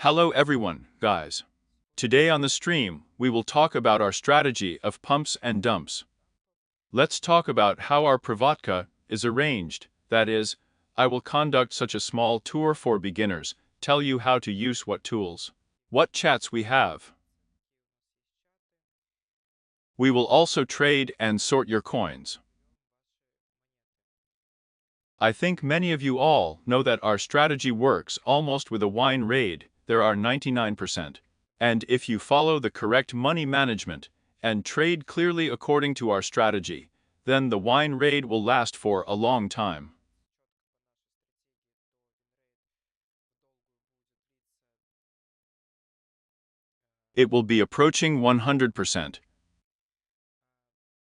Hello everyone, guys. Today on the stream, we will talk about our strategy of pumps and dumps. Let's talk about how our Privatka is arranged, that is, I will conduct such a small tour for beginners, tell you how to use what tools, what chats we have. We will also trade and sort your coins. I think many of you all know that our strategy works almost with a wine raid, there are 99%. And if you follow the correct money management and trade clearly according to our strategy, then the wine raid will last for a long time. It will be approaching 100%.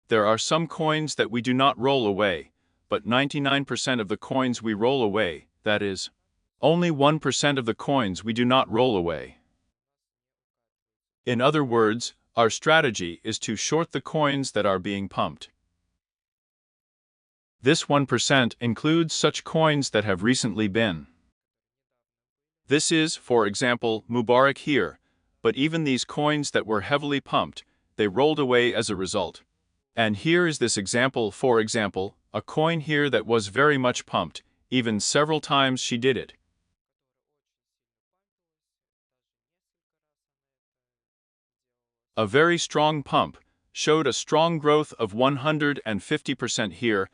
There are some coins that we do not roll away, but 99% of the coins we roll away, that is, only 1% of the coins we do not roll away. In other words, our strategy is to short the coins that are being pumped. This 1% includes such coins that have recently been. This is, for example, Mubarak here, but even these coins that were heavily pumped, they rolled away as a result. And here is this example, for example, a coin here that was very much pumped, even several times she did it. A very strong pump, showed a strong growth of 150% here,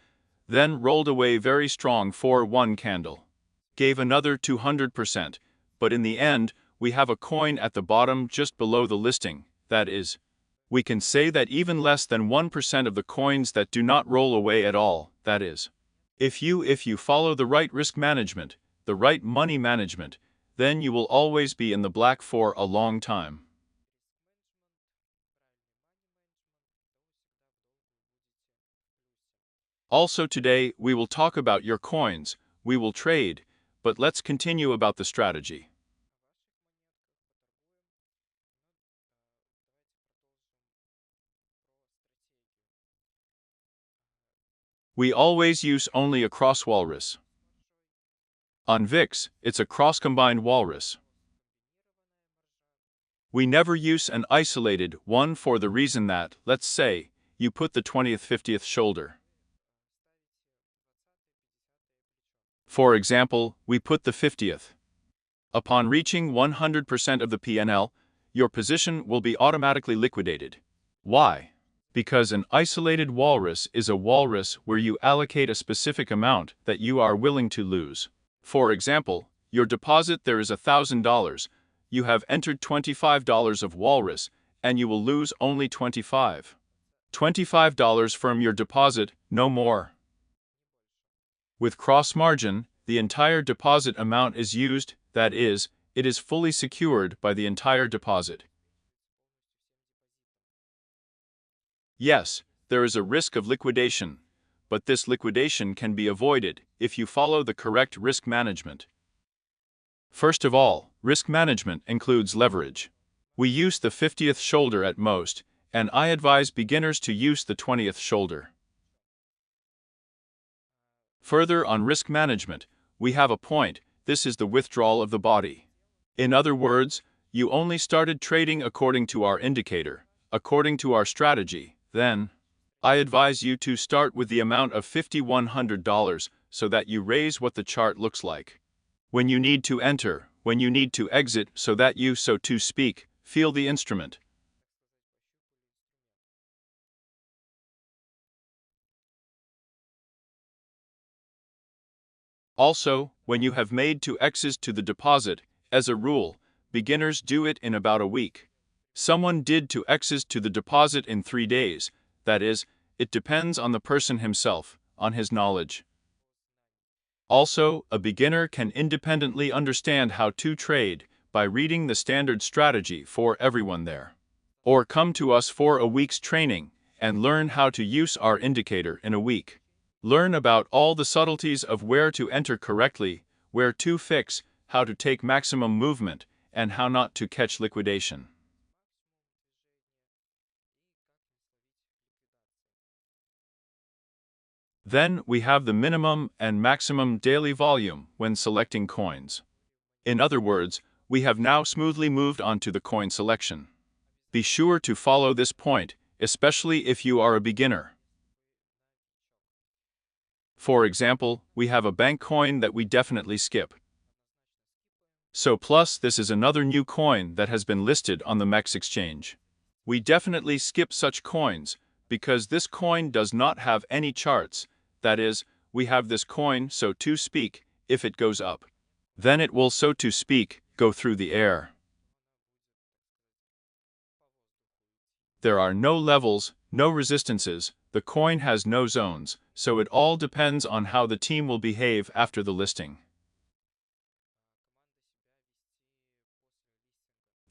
then rolled away very strong for one candle. Gave another 200%, but in the end, we have a coin at the bottom just below the listing, that is, we can say that even less than 1% of the coins that do not roll away at all, that is, if you follow the right risk management, the right money management, then you will always be in the black for a long time. Also today, we will talk about your coins, we will trade, but let's continue about the strategy. We always use only a cross walrus. On WEEX, it's a cross-combined walrus. We never use an isolated one for the reason that, let's say, you put the 20th 50th shoulder. For example, we put the 50th. Upon reaching 100% of the PNL, your position will be automatically liquidated. Why? Because an isolated walrus is a walrus where you allocate a specific amount that you are willing to lose. For example, your deposit there is $1,000, you have entered $25 of walrus, and you will lose only $25 from your deposit, no more. With cross margin, the entire deposit amount is used, that is, it is fully secured by the entire deposit. Yes, there is a risk of liquidation, but this liquidation can be avoided if you follow the correct risk management. First of all, risk management includes leverage. We use the 50th shoulder at most, and I advise beginners to use the 20th shoulder. Further on risk management, we have a point, this is the withdrawal of the body. In other words, you only started trading according to our indicator, according to our strategy. Then, I advise you to start with the amount of $5,100 so that you raise what the chart looks like. When you need to enter, when you need to exit so that you, so to speak, feel the instrument. Also, when you have made 2x's to the deposit, as a rule, beginners do it in about a week. Someone did 2x's to the deposit in 3 days, that is, it depends on the person himself, on his knowledge. Also, a beginner can independently understand how to trade by reading the standard strategy for everyone there. Or come to us for a week's training and learn how to use our indicator in a week. Learn about all the subtleties of where to enter correctly, where to fix, how to take maximum movement, and how not to catch liquidation. Then we have the minimum and maximum daily volume when selecting coins. In other words, We have now smoothly moved on to the coin selection. Be sure to follow this point, especially if you are a beginner. For example, we have a bank coin that we definitely skip. So plus this is another new coin that has been listed on the Mexc exchange. We definitely skip such coins because this coin does not have any charts. That is, we have this coin, so to speak, if it goes up, then it will, so to speak, go through the air. There are no levels, no resistances, the coin has no zones, so it all depends on how the team will behave after the listing.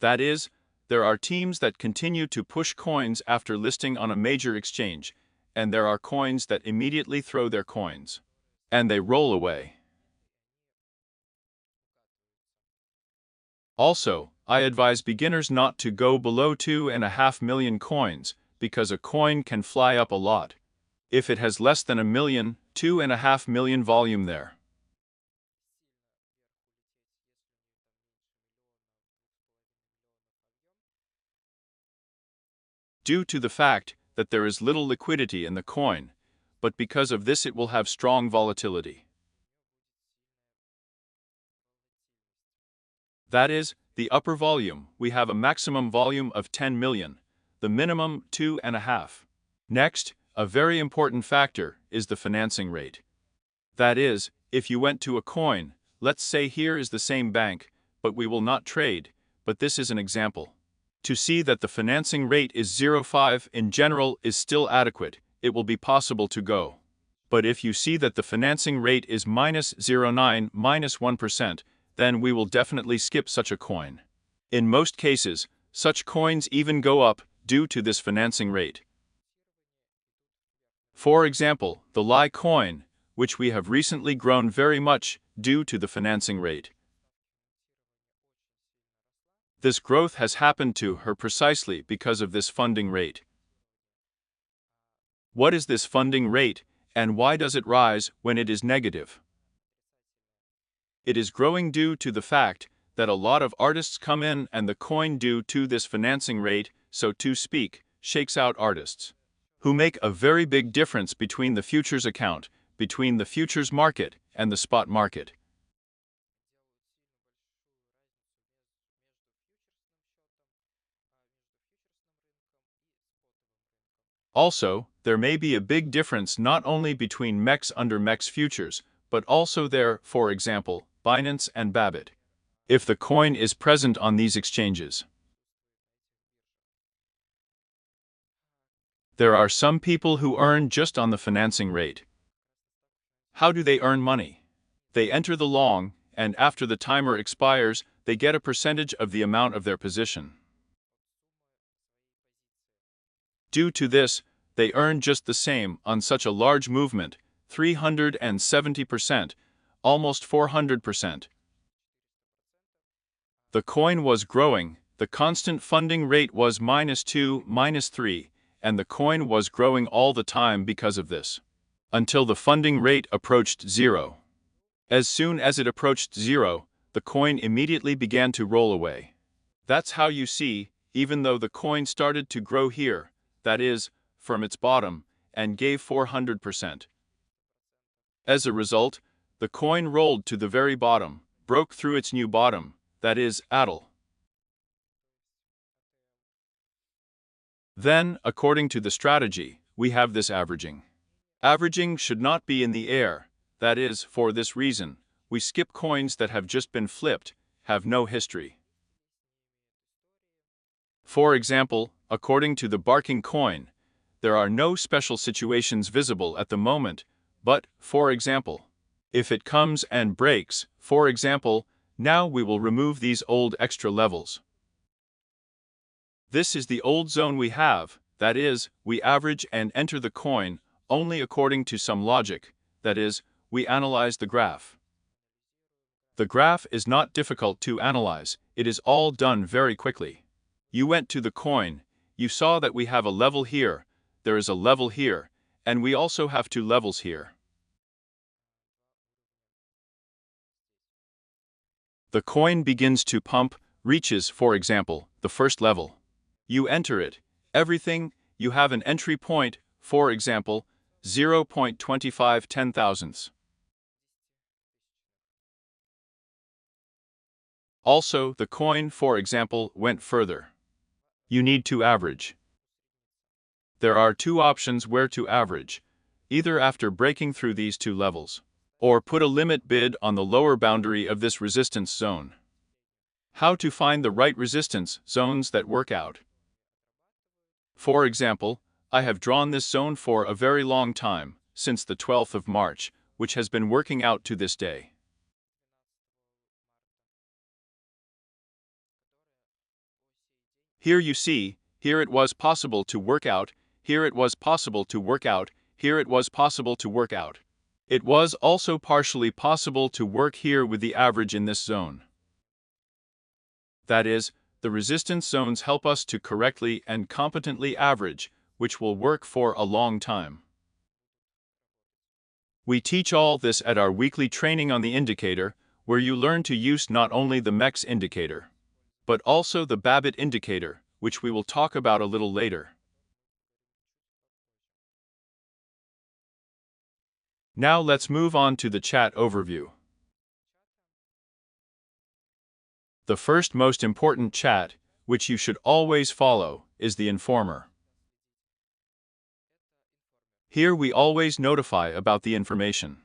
That is, there are teams that continue to push coins after listing on a major exchange, and there are coins that immediately throw their coins. And they roll away. Also, I advise beginners not to go below 2.5 million coins, because a coin can fly up a lot if it has less than 1 million, 2.5 million volume there. Due to the fact that there is little liquidity in the coin, but because of this it will have strong volatility. That is, the upper volume, we have a maximum volume of 10 million, the minimum 2.5. Next, a very important factor is the financing rate. That is, if you went to a coin, let's say here is the same bank, but we will not trade, but this is an example. To see that the financing rate is 0.5 in general is still adequate, it will be possible to go. But if you see that the financing rate is -0.9, -1%, then we will definitely skip such a coin. In most cases, such coins even go up due to this financing rate. For example, the Li coin, which we have recently grown very much due to the financing rate. This growth has happened to her precisely because of this funding rate. What is this funding rate, and why does it rise when it is negative? It is growing due to the fact that a lot of artists come in and the coin due to this financing rate, so to speak, shakes out artists, who make a very big difference between the futures account, between the futures market and the spot market. Also, there may be a big difference not only between Mexc under Mexc futures, but also there, for example, Binance and Bybit, if the coin is present on these exchanges. There are some people who earn just on the financing rate. How do they earn money? They enter the long, and after the timer expires, they get a percentage of the amount of their position. Due to this, they earn just the same on such a large movement, 370%, almost 400%. The coin was growing, the constant funding rate was -2, -3, and the coin was growing all the time because of this, until the funding rate approached 0. As soon as it approached 0, the coin immediately began to roll away. That's how you see, even though the coin started to grow here, that is, from its bottom, and gave 400%. As a result, the coin rolled to the very bottom, broke through its new bottom, that is, ATL. Then, according to the strategy, we have this averaging. Averaging should not be in the air, that is, for this reason, we skip coins that have just been flipped, have no history. For example, according to the barking coin, there are no special situations visible at the moment, but, for example, if it comes and breaks, for example, now we will remove these old extra levels. This is the old zone we have, that is, we average and enter the coin only according to some logic, that is, we analyze the graph. The graph is not difficult to analyze, it is all done very quickly. You went to the coin, you saw that we have a level here, there is a level here, and we also have two levels here. The coin begins to pump, reaches, for example, the first level. You enter it, everything, you have an entry point, for example, 0.25 ten-thousandths. Also, the coin, for example, went further. You need to average. There are two options where to average, either after breaking through these two levels, or put a limit bid on the lower boundary of this resistance zone. How to find the right resistance zones that work out. For example, I have drawn this zone for a very long time, since the 12th of March, which has been working out to this day. Here you see, here it was possible to work out, here it was possible to work out, here it was possible to work out. It was also partially possible to work here with the average in this zone. That is, the resistance zones help us to correctly and competently average, which will work for a long time. We teach all this at our weekly training on the indicator, where you learn to use not only the Mexc indicator, but also the Bybit indicator, which we will talk about a little later. Now let's move on to the chat overview. The first most important chat, which you should always follow, is the informer. Here we always notify about the information.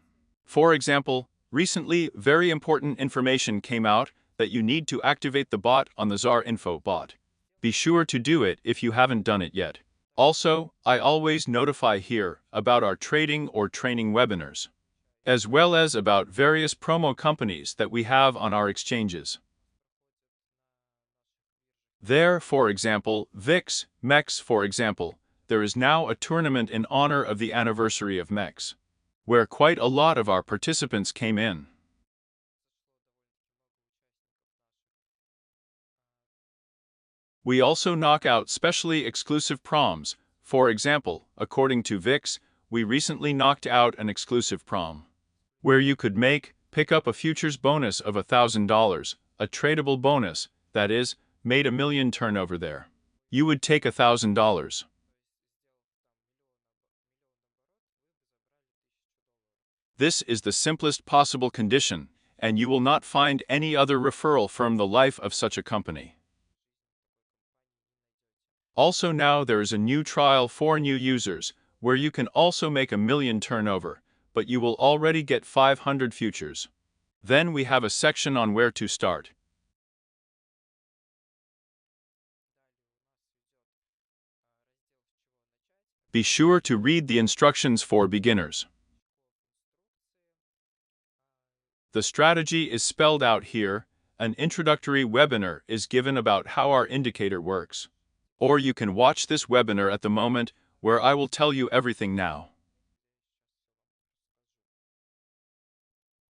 For example, recently very important information came out that you need to activate the bot on the ZAR Info bot. Be sure to do it if you haven't done it yet. Also, I always notify here about our trading or training webinars, as well as about various promo companies that we have on our exchanges. There, for example, WEEX, Mexc, for example, there is now a tournament in honor of the anniversary of Mexc, where quite a lot of our participants came in. We also knock out specially exclusive proms. For example, according to WEEX, we recently knocked out an exclusive prom, where you could pick up a futures bonus of $1,000, a tradable bonus, that is, made $1 million turnover there. You would take $1,000. This is the simplest possible condition, and you will not find any other referral from the life of such a company. Also now there is a new trial for new users, where you can also make $1 million turnover, but you will already get 500 futures. Then we have a section on where to start. Be sure to read the instructions for beginners. The strategy is spelled out here. An introductory webinar is given about how our indicator works. Or you can watch this webinar at the moment, where I will tell you everything now.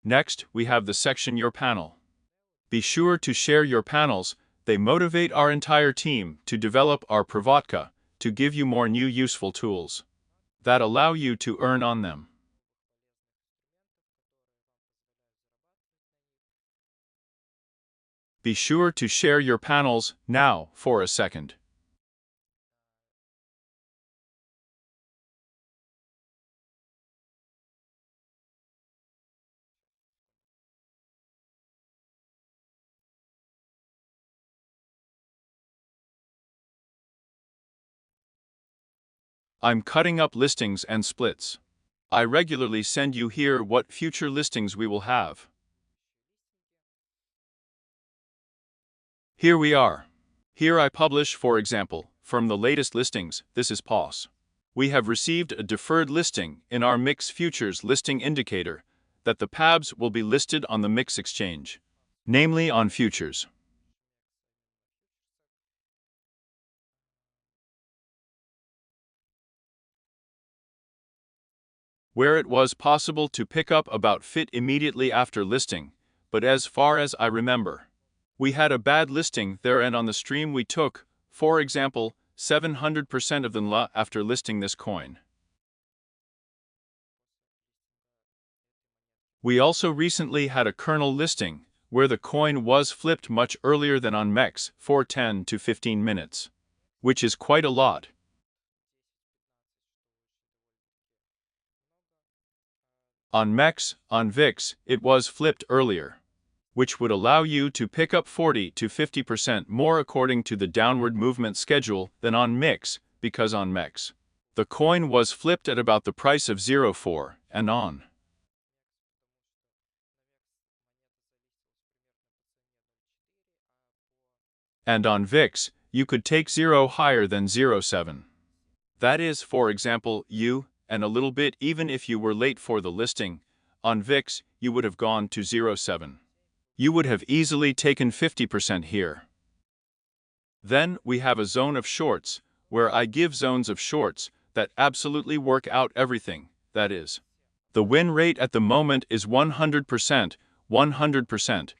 Next, we have the section Your Panel. Be sure to share your panels, they motivate our entire team to develop our Pravotka, to give you more new useful tools that allow you to earn on them. Be sure to share your panels now for a second. I'm cutting up listings and splits. I regularly send you here what future listings we will have. Here we are. Here I publish, for example, from the latest listings, this is POS. We have received a deferred listing in our Mexc futures listing indicator that the PABs will be listed on the Mexc exchange, namely on futures. Where it was possible to pick up about fit immediately after listing, but as far as I remember, we had a bad listing there, and on the stream we took, for example, 700% of the NLA after listing this coin. We also recently had a kernel listing, where the coin was flipped much earlier than on Mexc for 10 to 15 minutes, which is quite a lot. On Mexc, on WEEX, it was flipped earlier, which would allow you to pick up 40 to 50% more according to the downward movement schedule than on Mexc, because on Mexc, the coin was flipped at about the price of 0.4, and on WEEX, you could take 0 higher than 0.7. That is, for example, and a little bit even if you were late for the listing, on WEEX, you would have gone to 0.7. You would have easily taken 50% here. Then we have a zone of shorts, where I give zones of shorts that absolutely work out everything, that is. The win rate at the moment is 100%, 100%.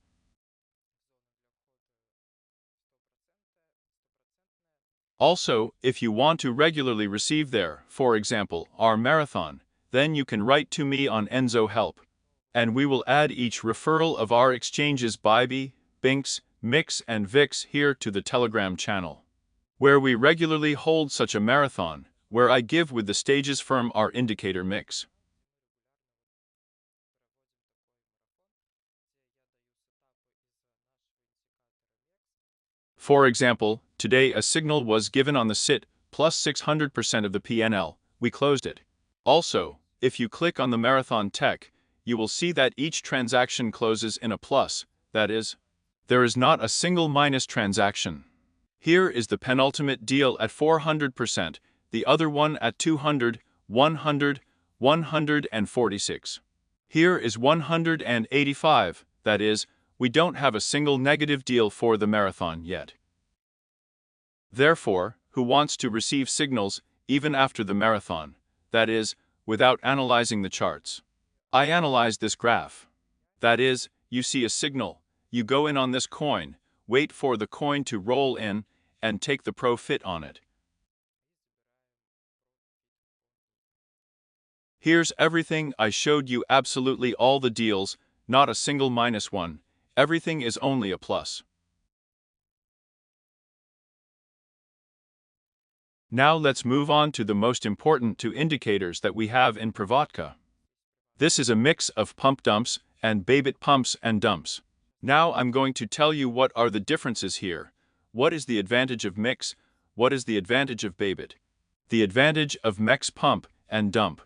Also, if you want to regularly receive there, for example, our marathon, then you can write to me on Enzo Help. And we will add each referral of our exchanges Bybit, Binx, Mexc and WEEX here to the Telegram channel, where we regularly hold such a marathon, where I give with the stages from our indicator mix. For example, today a signal was given on the SIT, plus 600% of the PNL, we closed it. Also, if you click on the Marathon Tech, you will see that each transaction closes in a plus, that is, there is not a single minus transaction. Here is the penultimate deal at 400%, the other one at 200, 100, 146. Here is 185, that is, we don't have a single negative deal for the marathon yet. Therefore, who wants to receive signals even after the marathon, that is, without analyzing the charts? I analyzed this graph. That is, you see a signal, you go in on this coin, wait for the coin to roll in, and take the profit on it. Here's everything I showed you, absolutely all the deals, not a single minus one, everything is only a plus. Now let's move on to the most important two indicators that we have in Privatka. This is a mix of pump dumps and Bybit pumps and dumps. Now I'm going to tell you what are the differences here. What is the advantage of Mexc? What is the advantage of Bybit? The advantage of Mexc pump and dump.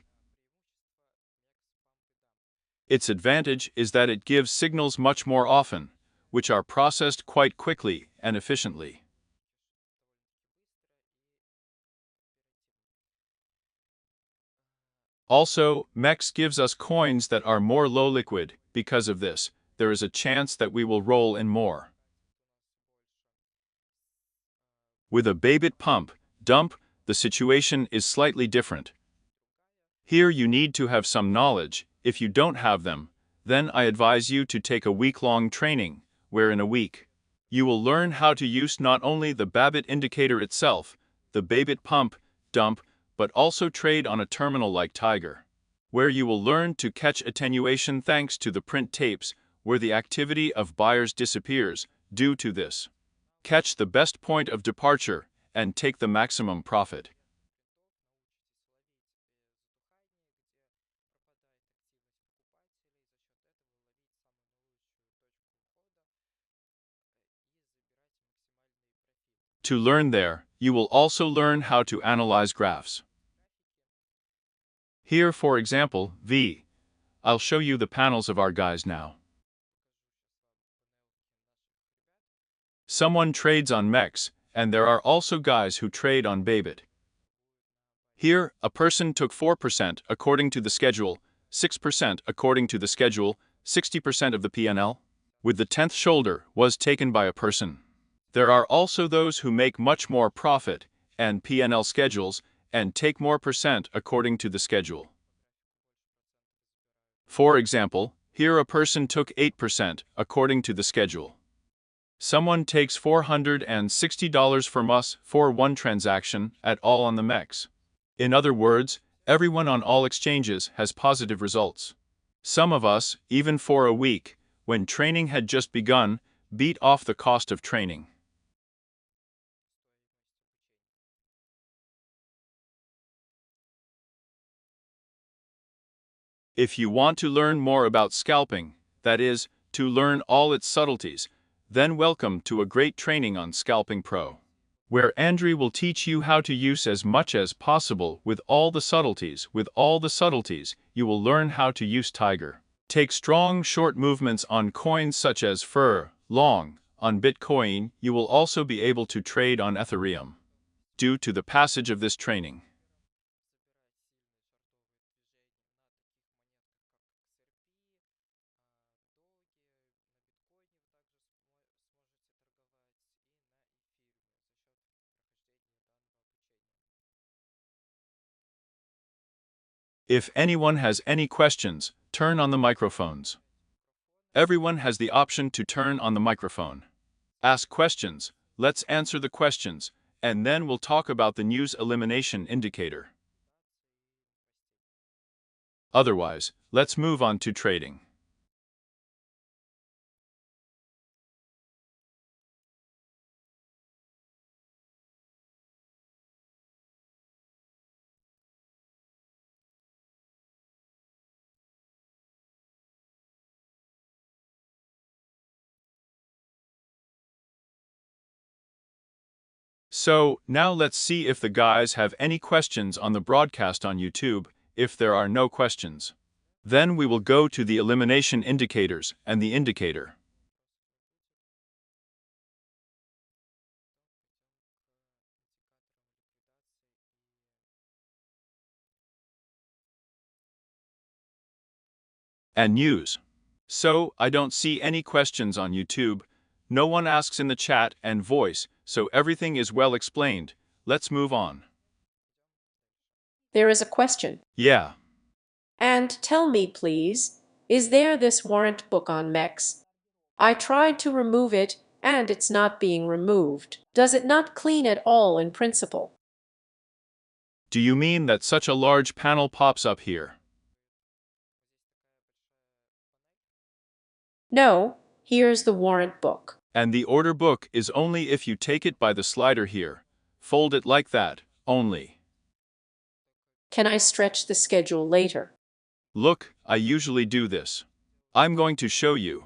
Its advantage is that it gives signals much more often, which are processed quite quickly and efficiently. Also, Mexc gives us coins that are more low liquid. Because of this, there is a chance that we will roll in more. With a Bybit pump, dump, the situation is slightly different. Here you need to have some knowledge. If you don't have them, then I advise you to take a week-long training, where in a week, you will learn how to use not only the Bybit indicator itself, the Bybit pump, dump, but also trade on a terminal like Tiger, where you will learn to catch attenuation thanks to the print tapes, where the activity of buyers disappears due to this. Catch the best point of departure and take the maximum profit. To learn there, you will also learn how to analyze graphs. Here, for example, I'll show you the panels of our guys now. Someone trades on Mexc, and there are also guys who trade on Bybit. Here, a person took 4% according to the schedule, 6% according to the schedule, 60% of the PNL, with the 10th shoulder was taken by a person. There are also those who make much more profit and PNL schedules and take more percent according to the schedule. For example, here a person took 8% according to the schedule. Someone takes $460 from us for one transaction at all on the Mexc. In other words, everyone on all exchanges has positive results. Some of us, even for a week, when training had just begun, beat off the cost of training. If you want to learn more about scalping, that is, to learn all its subtleties, then welcome to a great training on Scalping Pro, where Andrew will teach you how to use as much as possible with all the subtleties. With all the subtleties, you will learn how to use Tiger. Take strong short movements on coins such as FUR, long, on Bitcoin. You will also be able to trade on Ethereum. Due to the passage of this training, if anyone has any questions, turn on the microphones. Everyone has the option to turn on the microphone. Ask questions, let's answer the questions, and then we'll talk about the news elimination indicator. Otherwise, let's move on to trading. So, now let's see if the guys have any questions on the broadcast on YouTube. If there are no questions, then we will go to the elimination indicators and the indicator. And news. So, I don't see any questions on YouTube. No one asks in the chat and voice, so everything is well explained. Let's move on. There is a question. Yeah. And tell me, please, is there this warrant book on Mexc? I tried to remove it, and it's not being removed. Does it not clean at all in principle? Do you mean that such a large panel pops up here? No, here's the warrant book. And the order book is only if you take it by the slider here. Fold it like that, only. Can I stretch the schedule later? Look, I usually do this. I'm going to show you.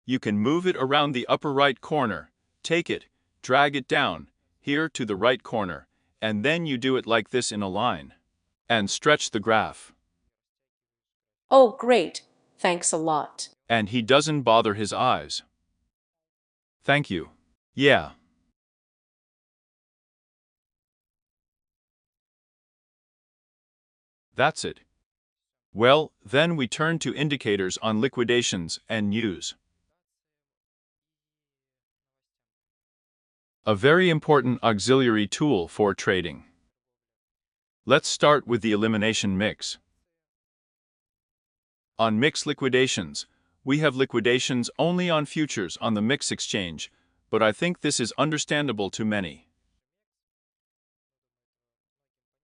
You can move it around the upper right corner, take it, drag it down, here to the right corner, and then you do it like this in a line. And stretch the graph. Oh, great. Thanks a lot. And he doesn't bother his eyes. Thank you. Yeah. That's it. Well, then we turn to indicators on liquidations and news. A very important auxiliary tool for trading. Let's start with the elimination mix. On Mexc liquidations, we have liquidations only on futures on the Mexc exchange, but I think this is understandable to many.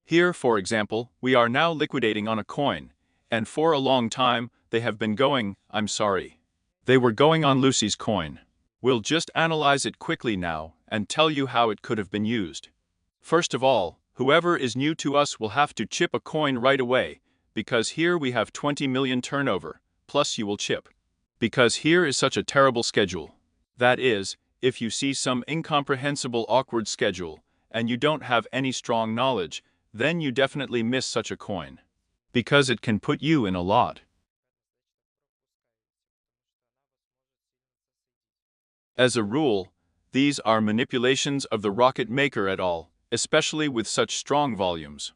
Here, for example, we are now liquidating on a coin, and for a long time, they have been going, they were going on Lucy's coin. We'll just analyze it quickly now and tell you how it could have been used. First of all, whoever is new to us will have to chip a coin right away, because here we have 20 million turnover, plus you will chip. Because here is such a terrible schedule. That is, if you see some incomprehensible awkward schedule, and you don't have any strong knowledge, then you definitely miss such a coin. Because it can put you in a lot. As a rule, these are manipulations of the rocket maker et al., especially with such strong volumes.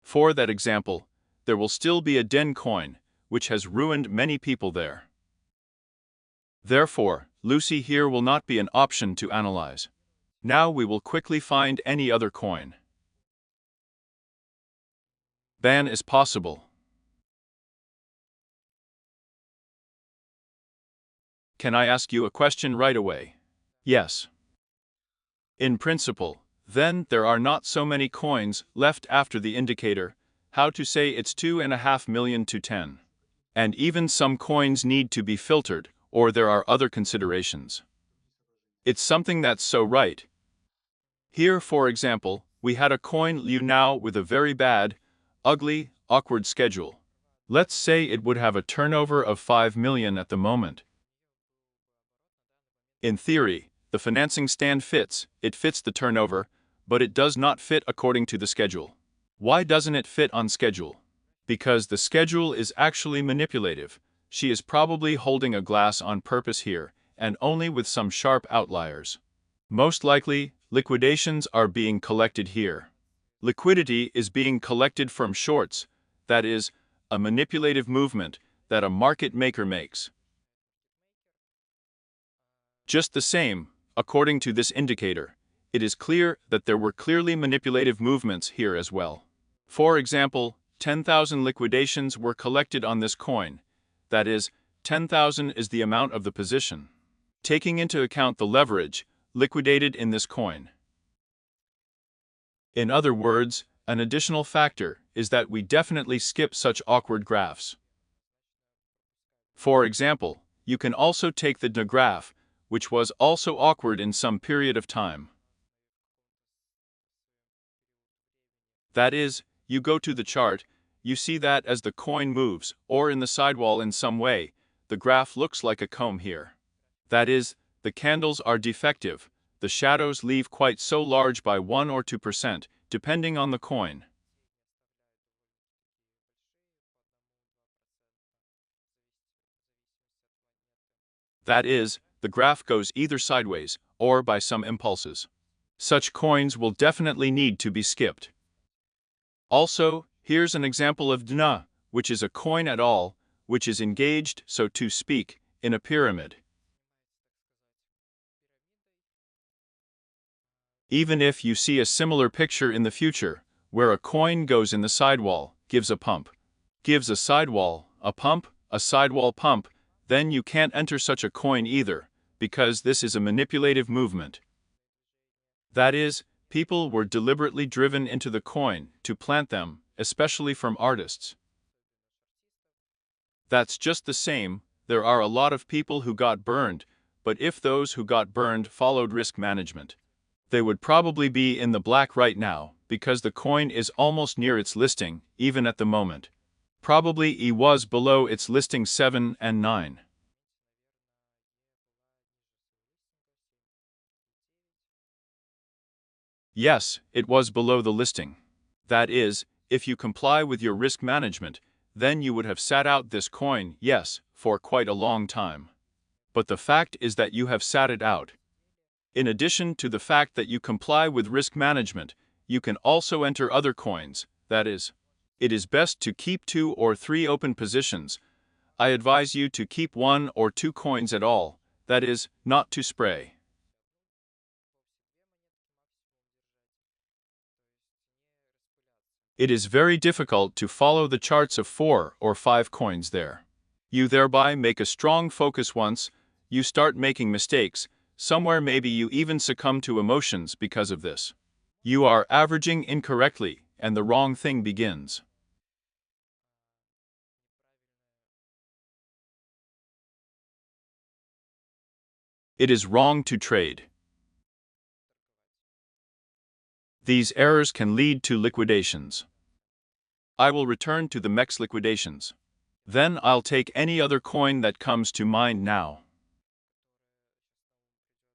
For that example, there will still be a Den coin, which has ruined many people there. Therefore, Lucy here will not be an option to analyze. Now we will quickly find any other coin. Ban is possible. Can I ask you a question right away? Yes. In principle, then there are not so many coins left after the indicator. How to say it's 2.5 million to 10? And even some coins need to be filtered, or there are other considerations. It's something that's so right. Here, for example, we had a coin Liu now with a very bad, ugly, awkward schedule. Let's say it would have a turnover of 5 million at the moment. In theory, the financing stand fits, it fits the turnover, but it does not fit according to the schedule. Why doesn't it fit on schedule? Because the schedule is actually manipulative. She is probably holding a glass on purpose here, and only with some sharp outliers. Most likely, liquidations are being collected here. Liquidity is being collected from shorts, that is, a manipulative movement that a market maker makes. Just the same, according to this indicator, it is clear that there were clearly manipulative movements here as well. For example, 10,000 liquidations were collected on this coin, that is, 10,000 is the amount of the position, taking into account the leverage liquidated in this coin. In other words, an additional factor is that we definitely skip such awkward graphs. For example, you can also take the DA graph, which was also awkward in some period of time. That is, you go to the chart, you see that as the coin moves, or in the sidewall in some way, the graph looks like a comb here. That is, the candles are defective, the shadows leave quite so large by 1 or 2%, depending on the coin. That is, the graph goes either sideways, or by some impulses. Such coins will definitely need to be skipped. Also, here's an example of DNA, which is a coin at all, which is engaged, so to speak, in a pyramid. Even if you see a similar picture in the future, where a coin goes in the sidewall, gives a pump, gives a sidewall, a pump, a sidewall pump, then you can't enter such a coin either, because this is a manipulative movement. That is, people were deliberately driven into the coin to plant them, especially from artists. That's just the same, there are a lot of people who got burned, but if those who got burned followed risk management, they would probably be in the black right now, because the coin is almost near its listing, even at the moment. Probably it was below its listing 7 and 9. Yes, it was below the listing. That is, if you comply with your risk management, then you would have sat out this coin, yes, for quite a long time. But the fact is that you have sat it out. In addition to the fact that you comply with risk management, you can also enter other coins, that is, it is best to keep 2 or 3 open positions. I advise you to keep 1 or 2 coins at all, that is, not to spray. It is very difficult to follow the charts of 4 or 5 coins there. You thereby make a strong focus once, you start making mistakes, somewhere maybe you even succumb to emotions because of this. You are averaging incorrectly, and the wrong thing begins. It is wrong to trade. These errors can lead to liquidations. I will return to the Mexc liquidations. Then I'll take any other coin that comes to mind now.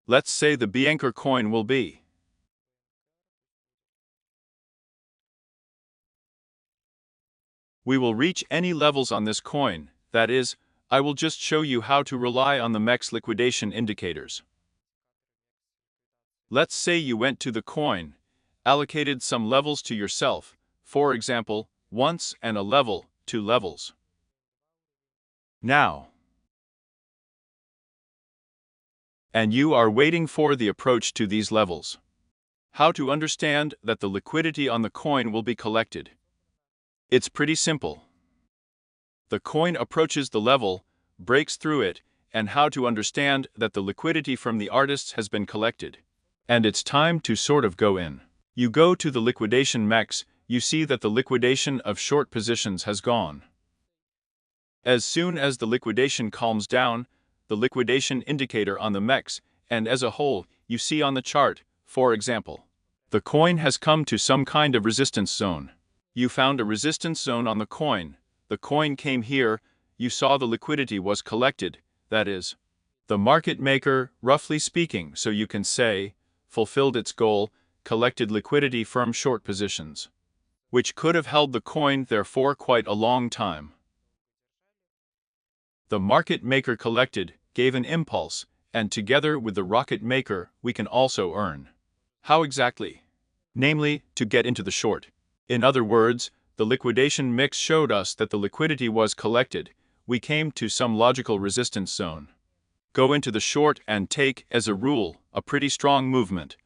Let's say the Biancher coin will be. We will reach any levels on this coin, that is, I will just show you how to rely on the Mexc liquidation indicators. Let's say you went to the coin, allocated some levels to yourself, for example, once and a level, 2 levels. Now. And you are waiting for the approach to these levels. How to understand that the liquidity on the coin will be collected? It's pretty simple. The coin approaches the level, breaks through it, and how to understand that the liquidity from the artists has been collected. And it's time to sort of go in. You go to the liquidation Mexc, you see that the liquidation of short positions has gone. As soon as the liquidation calms down, the liquidation indicator on the Mexc, and as a whole, you see on the chart, for example, the coin has come to some kind of resistance zone. You found a resistance zone on the coin came here, you saw the liquidity was collected, that is, the market maker, roughly speaking, so you can say, fulfilled its goal, collected liquidity from short positions, which could have held the coin there for quite a long time. The market maker collected, gave an impulse, and together with the rocket maker, we can also earn. How exactly? Namely, to get into the short. In other words, the liquidation mix showed us that the liquidity was collected, we came to some logical resistance zone. Go into the short and take, as a rule, a pretty strong movement.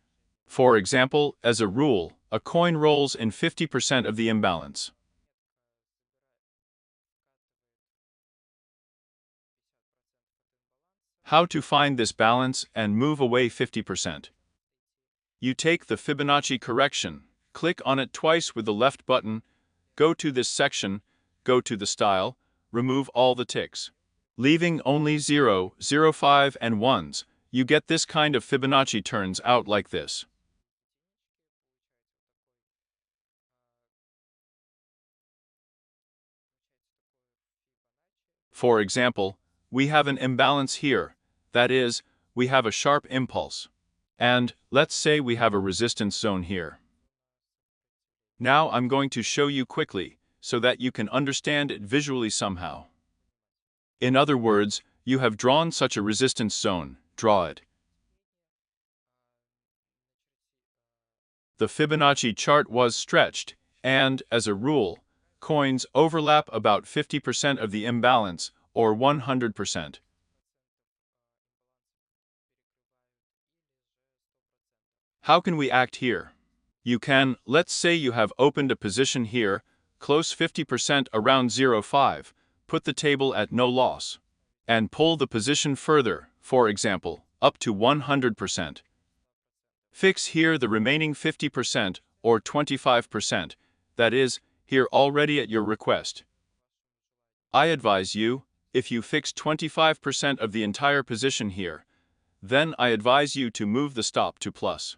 For example, as a rule, a coin rolls in 50% of the imbalance. How to find this balance and move away 50%? You take the Fibonacci correction, click on it twice with the left button, go to this section, go to the style, remove all the ticks. Leaving only 0, 0, 5, and 1s, you get this kind of Fibonacci turns out like this. For example, we have an imbalance here, that is, we have a sharp impulse. And, let's say we have a resistance zone here. Now I'm going to show you quickly, so that you can understand it visually somehow. In other words, you have drawn such a resistance zone, draw it. The Fibonacci chart was stretched, and, as a rule, coins overlap about 50% of the imbalance, or 100%. How can we act here? You can, let's say you have opened a position here, close 50% around 0.5, put the table at no loss, and pull the position further, for example, up to 100%. Fix here the remaining 50% or 25%, that is, here already at your request. I advise you, if you fix 25% of the entire position here, then I advise you to move the stop to plus.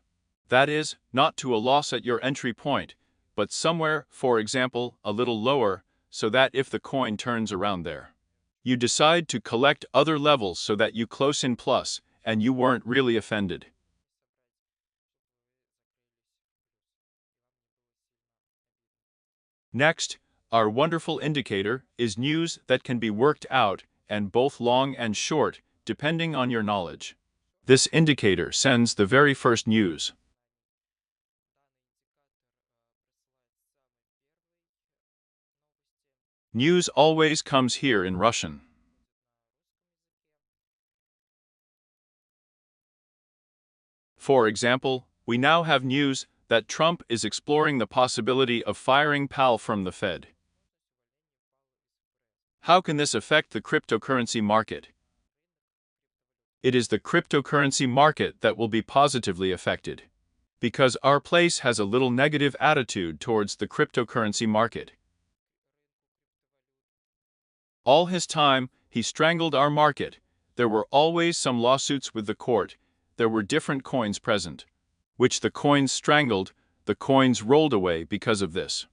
That is, not to a loss at your entry point, but somewhere, for example, a little lower, so that if the coin turns around there, you decide to collect other levels so that you close in plus, and you weren't really offended. Next, our wonderful indicator is news that can be worked out, and both long and short, depending on your knowledge. This indicator sends the very first news. News always comes here in Russian. For example, we now have news that Trump is exploring the possibility of firing Powell from the Fed. How can this affect the cryptocurrency market? It is the cryptocurrency market that will be positively affected, because our place has a little negative attitude towards the cryptocurrency market. All his time, he strangled our market. There were always some lawsuits with the court, there were different coins present, which the coins strangled, the coins rolled away because of this.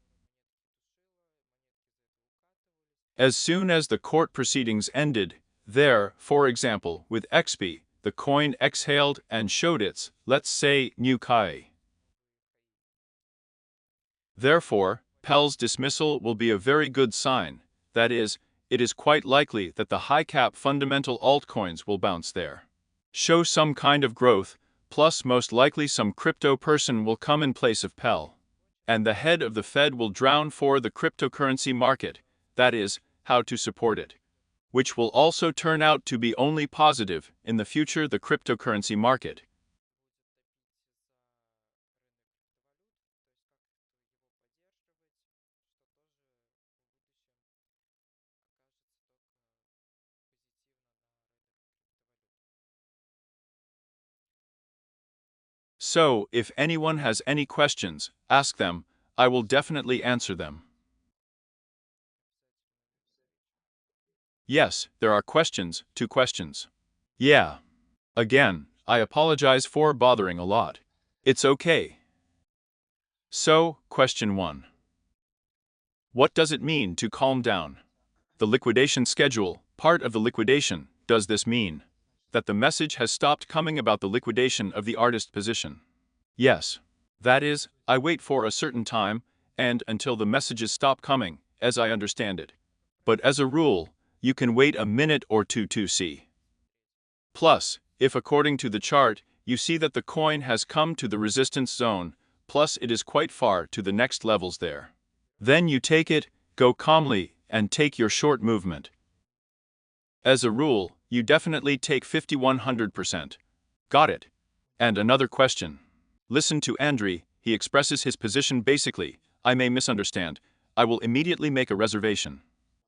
As soon as the court proceedings ended, there, for example, with XP, the coin exhaled and showed its, let's say, new Kai. Therefore, Pell's dismissal will be a very good sign, that is, it is quite likely that the high-cap fundamental altcoins will bounce there. Show some kind of growth, plus most likely some crypto person will come in place of Pell. And the head of the Fed will drown for the cryptocurrency market, that is, how to support it. Which will also turn out to be only positive in the future the cryptocurrency market. So, if anyone has any questions, ask them, I will definitely answer them. Yes, there are questions, 2 questions. Yeah. Again, I apologize for bothering a lot. It's okay. So, question 1. What does it mean to calm down? The liquidation schedule, part of the liquidation, does this mean that the message has stopped coming about the liquidation of the artist position? Yes. That is, I wait for a certain time, and until the messages stop coming, as I understand it. But as a rule, you can wait a minute or two to see. Plus, if according to the chart, you see that the coin has come to the resistance zone, plus it is quite far to the next levels there. Then you take it, go calmly, and take your short movement. As a rule, you definitely take 5100%. Got it. And another question. Listen to Andri, he expresses his position basically, I may misunderstand, I will immediately make a reservation.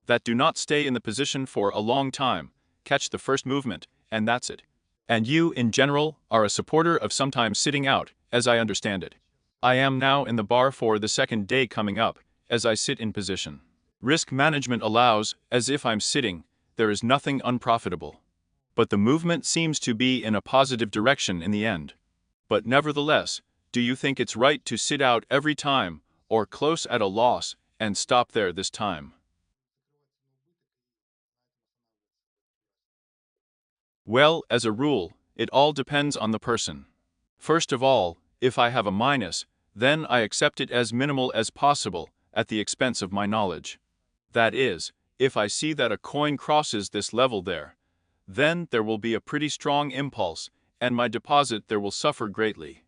That do not stay in the position for a long time, catch the first movement, and that's it. And you, in general, are a supporter of sometimes sitting out, as I understand it. I am now in the bar for the second day coming up, as I sit in position. Risk management allows, as if I'm sitting, there is nothing unprofitable. But the movement seems to be in a positive direction in the end. But nevertheless, do you think it's right to sit out every time, or close at a loss, and stop there this time? Well, as a rule, it all depends on the person. First of all, if I have a minus, then I accept it as minimal as possible, at the expense of my knowledge. That is, if I see that a coin crosses this level there, then there will be a pretty strong impulse, and my deposit there will suffer greatly.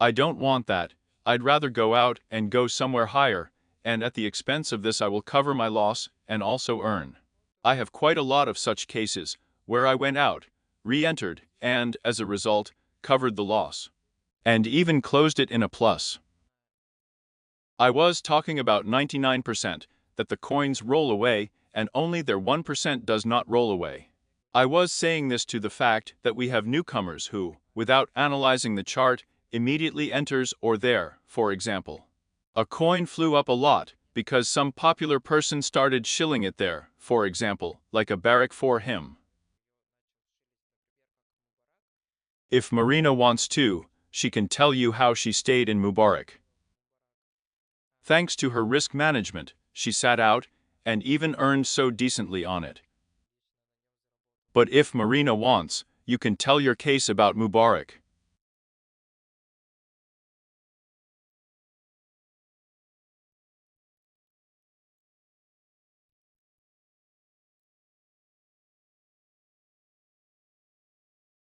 I don't want that, I'd rather go out and go somewhere higher, and at the expense of this I will cover my loss and also earn. I have quite a lot of such cases, where I went out, re-entered, and, as a result, covered the loss. And even closed it in a plus. I was talking about 99%, that the coins roll away, and only their 1% does not roll away. I was saying this to the fact that we have newcomers who, without analyzing the chart, immediately enters or there, for example. A coin flew up a lot, because some popular person started shilling it there, for example, like a barrack for him. If Marina wants to, she can tell you how she stayed in Mubarak. Thanks to her risk management, she sat out, and even earned so decently on it. But if Marina wants, you can tell your case about Mubarak.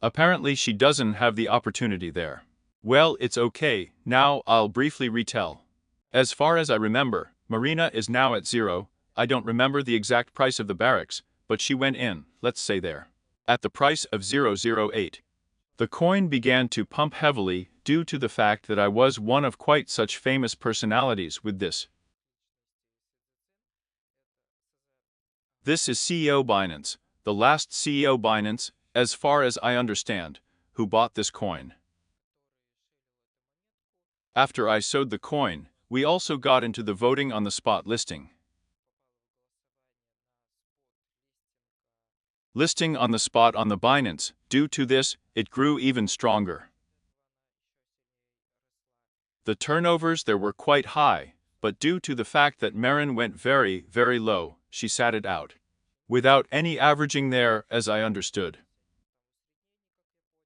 Apparently she doesn't have the opportunity there. Well, it's okay, now I'll briefly retell. As far as I remember, Marina is now at 0, I don't remember the exact price of the barracks, but she went in, let's say there, at the price of 008. The coin began to pump heavily due to the fact that I was one of quite such famous personalities with this. This is CEO Binance, the last CEO Binance, as far as I understand, who bought this coin. After I sold the coin, we also got into the voting on the spot listing. Listing on the spot on the Binance, due to this, it grew even stronger. The turnovers there were quite high, but due to the fact that Marin went very, very low, she sat it out. Without any averaging there, as I understood.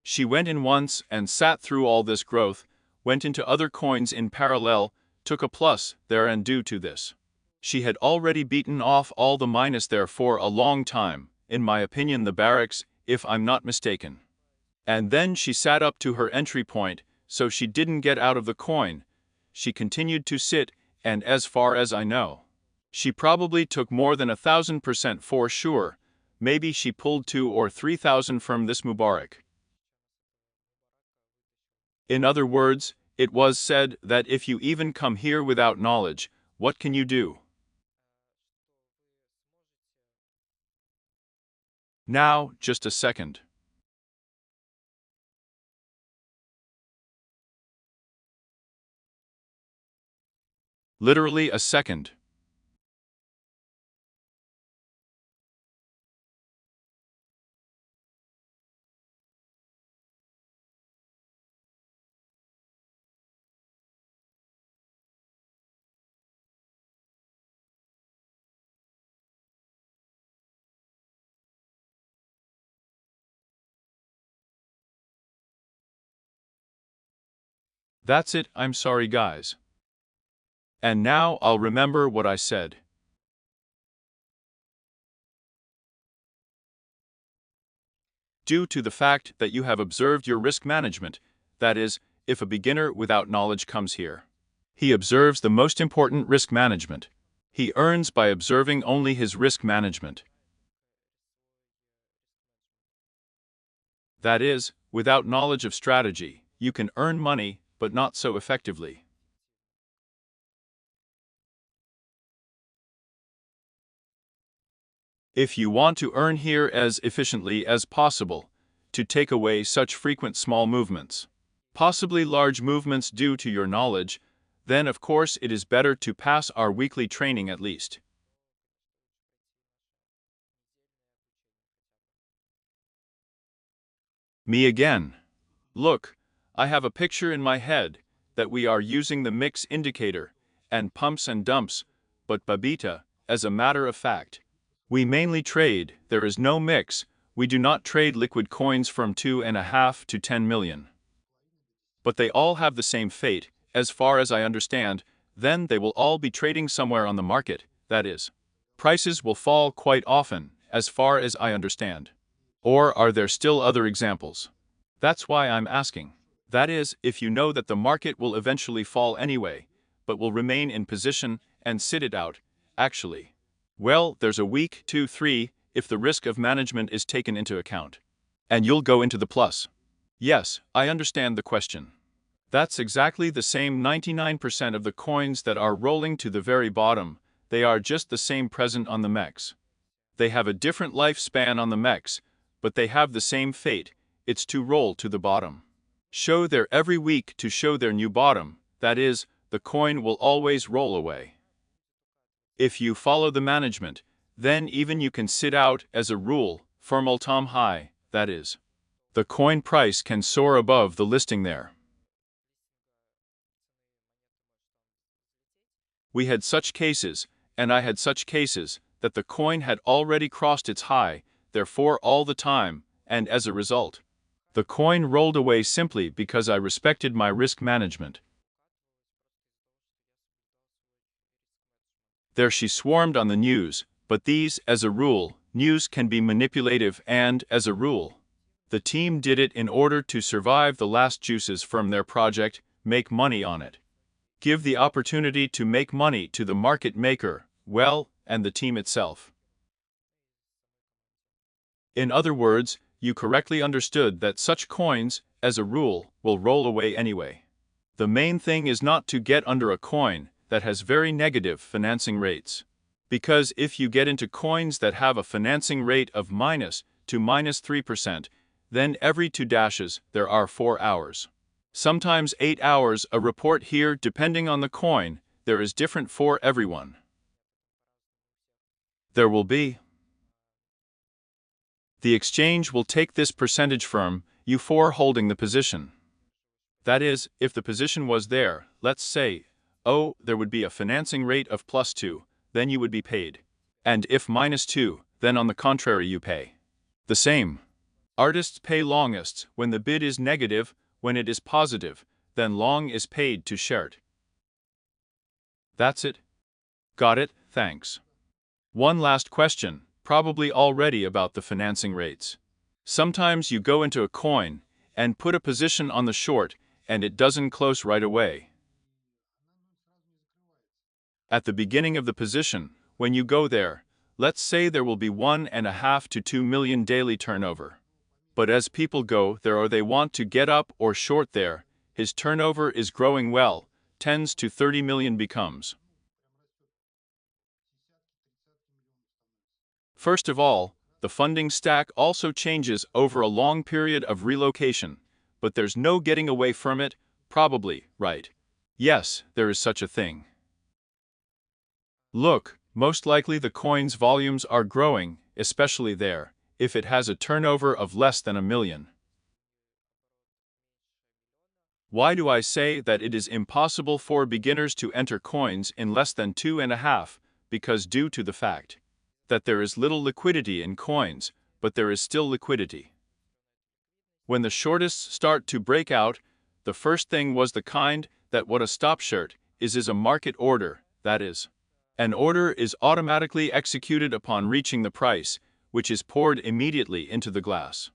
She went in once and sat through all this growth, went into other coins in parallel, took a plus there, and due to this, she had already beaten off all the minus there for a long time, in my opinion the barracks, if I'm not mistaken. And then she sat up to her entry point, so she didn't get out of the coin, she continued to sit, and as far as I know, she probably took more than 1,000% for sure, maybe she pulled 2 or 3,000 from this Mubarak. In other words, it was said that if you even come here without knowledge, what can you do? Now, just a second. Literally a second. That's it, I'm sorry guys. And now I'll remember what I said. Due to the fact that you have observed your risk management, that is, if a beginner without knowledge comes here, he observes the most important risk management. He earns by observing only his risk management. That is, without knowledge of strategy, you can earn money, but not so effectively. If you want to earn here as efficiently as possible, to take away such frequent small movements, possibly large movements due to your knowledge, then of course it is better to pass our weekly training at least. Me again. Look, I have a picture in my head that we are using the Mexc indicator and pumps and dumps, but Bybit, as a matter of fact, we mainly trade, there is no mix, we do not trade liquid coins from 2.5 to 10 million. But they all have the same fate, as far as I understand, then they will all be trading somewhere on the market, that is. Prices will fall quite often, as far as I understand. Or are there still other examples? That's why I'm asking. That is, if you know that the market will eventually fall anyway, but will remain in position and sit it out, actually. Well, there's a week, 2, 3, if the risk of management is taken into account. And you'll go into the plus. Yes, I understand the question. That's exactly the same 99% of the coins that are rolling to the very bottom, they are just the same present on the Mexc. They have a different lifespan on the Mexc, but they have the same fate, it's to roll to the bottom. Show their every week to show their new bottom, that is, the coin will always roll away. If you follow the management, then even you can sit out as a rule, firm all-time high, that is. The coin price can soar above the listing there. We had such cases, and I had such cases, that the coin had already crossed its high, therefore all the time, and as a result, the coin rolled away simply because I respected my risk management. There she swarmed on the news, but these, as a rule, news can be manipulative and, as a rule, the team did it in order to survive the last juices from their project, make money on it. Give the opportunity to make money to the market maker, well, and the team itself. In other words, you correctly understood that such coins, as a rule, will roll away anyway. The main thing is not to get under a coin that has very negative financing rates. Because if you get into coins that have a financing rate of minus to minus 3%, then every 2 dashes there are 4 hours. Sometimes 8 hours a report here depending on the coin, there is different for everyone. There will be. The exchange will take this percentage from you for holding the position. That is, if the position was there, let's say, oh, there would be a financing rate of +2, then you would be paid. And if -2, then on the contrary you pay. The same. Artists pay longists when the bid is negative, when it is positive, then long is paid to short. That's it. Got it, thanks. One last question, probably already about the financing rates. Sometimes you go into a coin and put a position on the short and it doesn't close right away. At the beginning of the position, when you go there, let's say there will be 1.5 to 2 million daily turnover. But as people go there or they want to get up or short there, his turnover is growing well, tens to 30 million becomes. First of all, the funding stack also changes over a long period of relocation, but there's no getting away from it, probably, right? Yes, there is such a thing. Look, most likely the coin's volumes are growing, especially there, if it has a turnover of less than 1 million. Why do I say that it is impossible for beginners to enter coins in less than 2.5? Because due to the fact that there is little liquidity in coins, but there is still liquidity. When the shortists start to break out, The first thing was the kind that what a stop shirt is a market order, that is. An order is automatically executed upon reaching the price, which is poured immediately into the glass.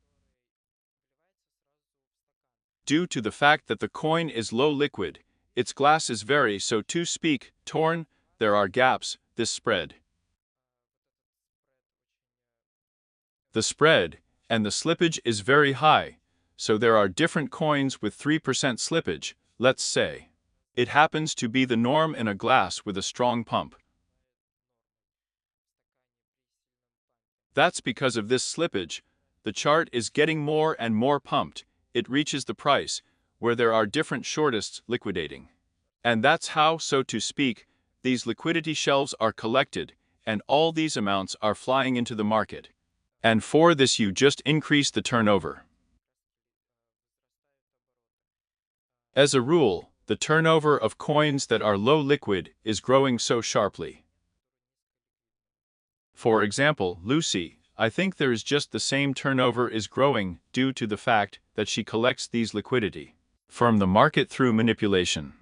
Due to the fact that the coin is low liquid, its glass is very, so to speak, torn, there are gaps, this spread. The spread and the slippage is very high, so there are different coins with 3% slippage, let's say. It happens to be the norm in a glass with a strong pump. That's because of this slippage, the chart is getting more and more pumped, it reaches the price, where there are different shortists liquidating. And that's how, so to speak, these liquidity shelves are collected, and all these amounts are flying into the market. And for this you just increase the turnover. As a rule, the turnover of coins that are low liquid is growing so sharply. For example, Lucy, I think there is just the same turnover is growing due to the fact that she collects these liquidity from the market through manipulation.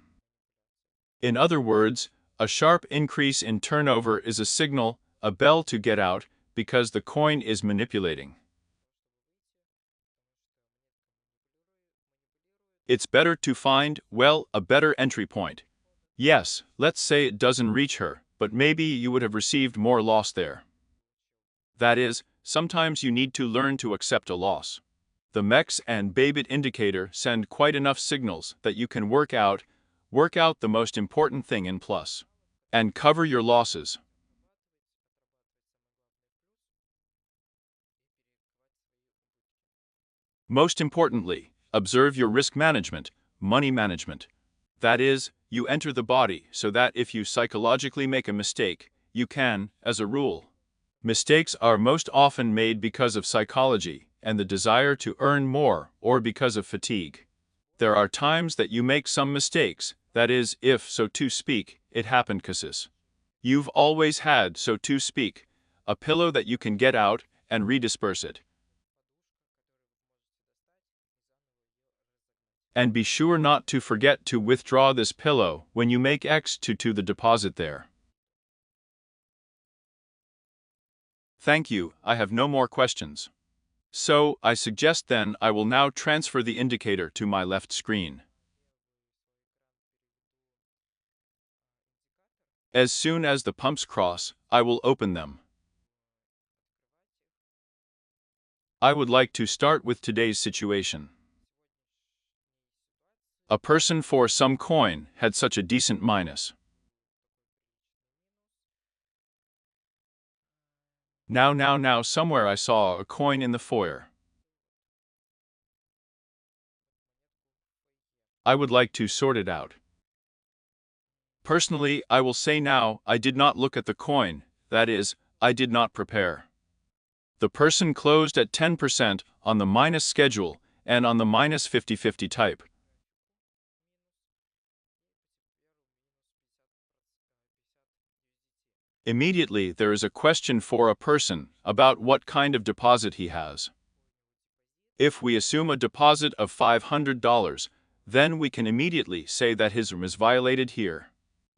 In other words, a sharp increase in turnover is a signal, a bell to get out, because the coin is manipulating. It's better to find, well, a better entry point. Yes, let's say it doesn't reach her, but maybe you would have received more loss there. That is, sometimes you need to learn to accept a loss. The Mexc and Bybit indicator send quite enough signals that you can work out the most important thing in plus. And cover your losses. Most importantly, observe your risk management, money management. That is, you enter the body so that if you psychologically make a mistake, you can, as a rule. Mistakes are most often made because of psychology and the desire to earn more or because of fatigue. There are times that you make some mistakes, that is, if, so to speak, it happened cases. You've always had, so to speak, a pillow that you can get out and redisperse it. And be sure not to forget to withdraw this pillow when you make X to the deposit there. Thank you, I have no more questions. So, I suggest then I will now transfer the indicator to my left screen. As soon as the pumps cross, I will open them. I would like to start with today's situation. A person for some coin had such a decent minus. Now, somewhere I saw a coin in the foyer. I would like to sort it out. Personally, I will say now, I did not look at the coin, that is, I did not prepare. The person closed at 10% on the minus schedule and on the minus 50/50 type. Immediately there is a question for a person about what kind of deposit he has. If we assume a deposit of $500, then we can immediately say that his room is violated here.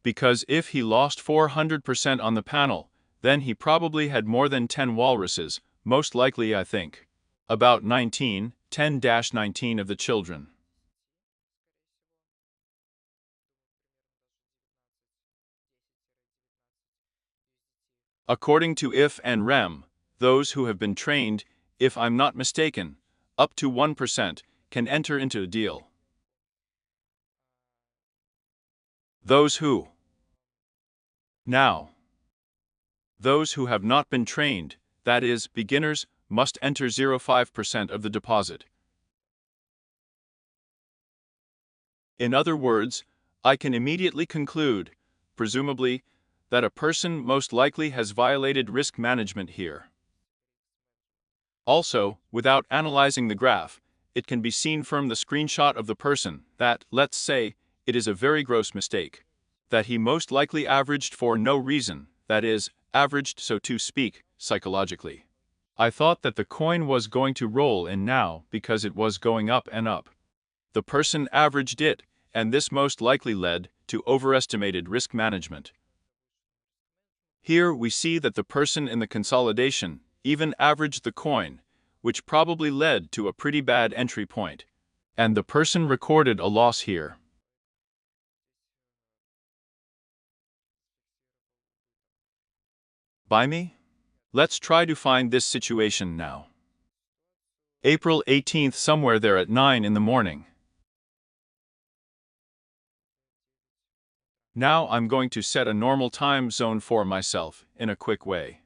Because if he lost 400% on the panel, then he probably had more than 10 walruses, most likely I think. About 10-19 of the children. According to IF and REM, those who have been trained, if I'm not mistaken, up to 1%, can enter into a deal. Those who have not been trained, that is, beginners, must enter 0.5% of the deposit. In other words, I can immediately conclude, presumably, that a person most likely has violated risk management here. Also, without analyzing the graph, it can be seen from the screenshot of the person that, let's say, it is a very gross mistake. That he most likely averaged for no reason, that is, averaged so to speak, psychologically. I thought that the coin was going to roll in now because it was going up and up. The person averaged it, and this most likely led to overestimated risk management. Here we see that the person in the consolidation even averaged the coin, which probably led to a pretty bad entry point. And the person recorded a loss here. Buy me? Let's try to find this situation now. April 18th, somewhere there at 9 in the morning. Now I'm going to set a normal time zone for myself in a quick way.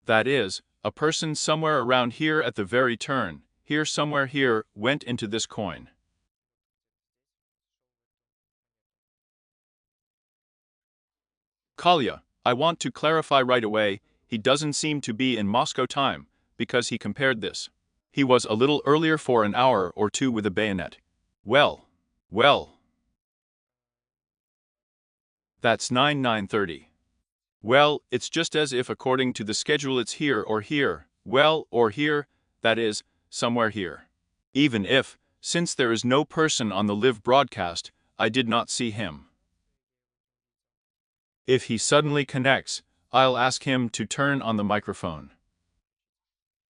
That is, a person somewhere around here at the very turn, here somewhere here, went into this coin. Kalya, I want to clarify right away, he doesn't seem to be in Moscow time, because he compared this. He was a little earlier for an hour or two with a bayonet. Well. That's 9:30. Well, it's just as if according to the schedule it's here or here, well, or here, that is, somewhere here. Even if, since there is no person on the live broadcast, I did not see him. If he suddenly connects, I'll ask him to turn on the microphone.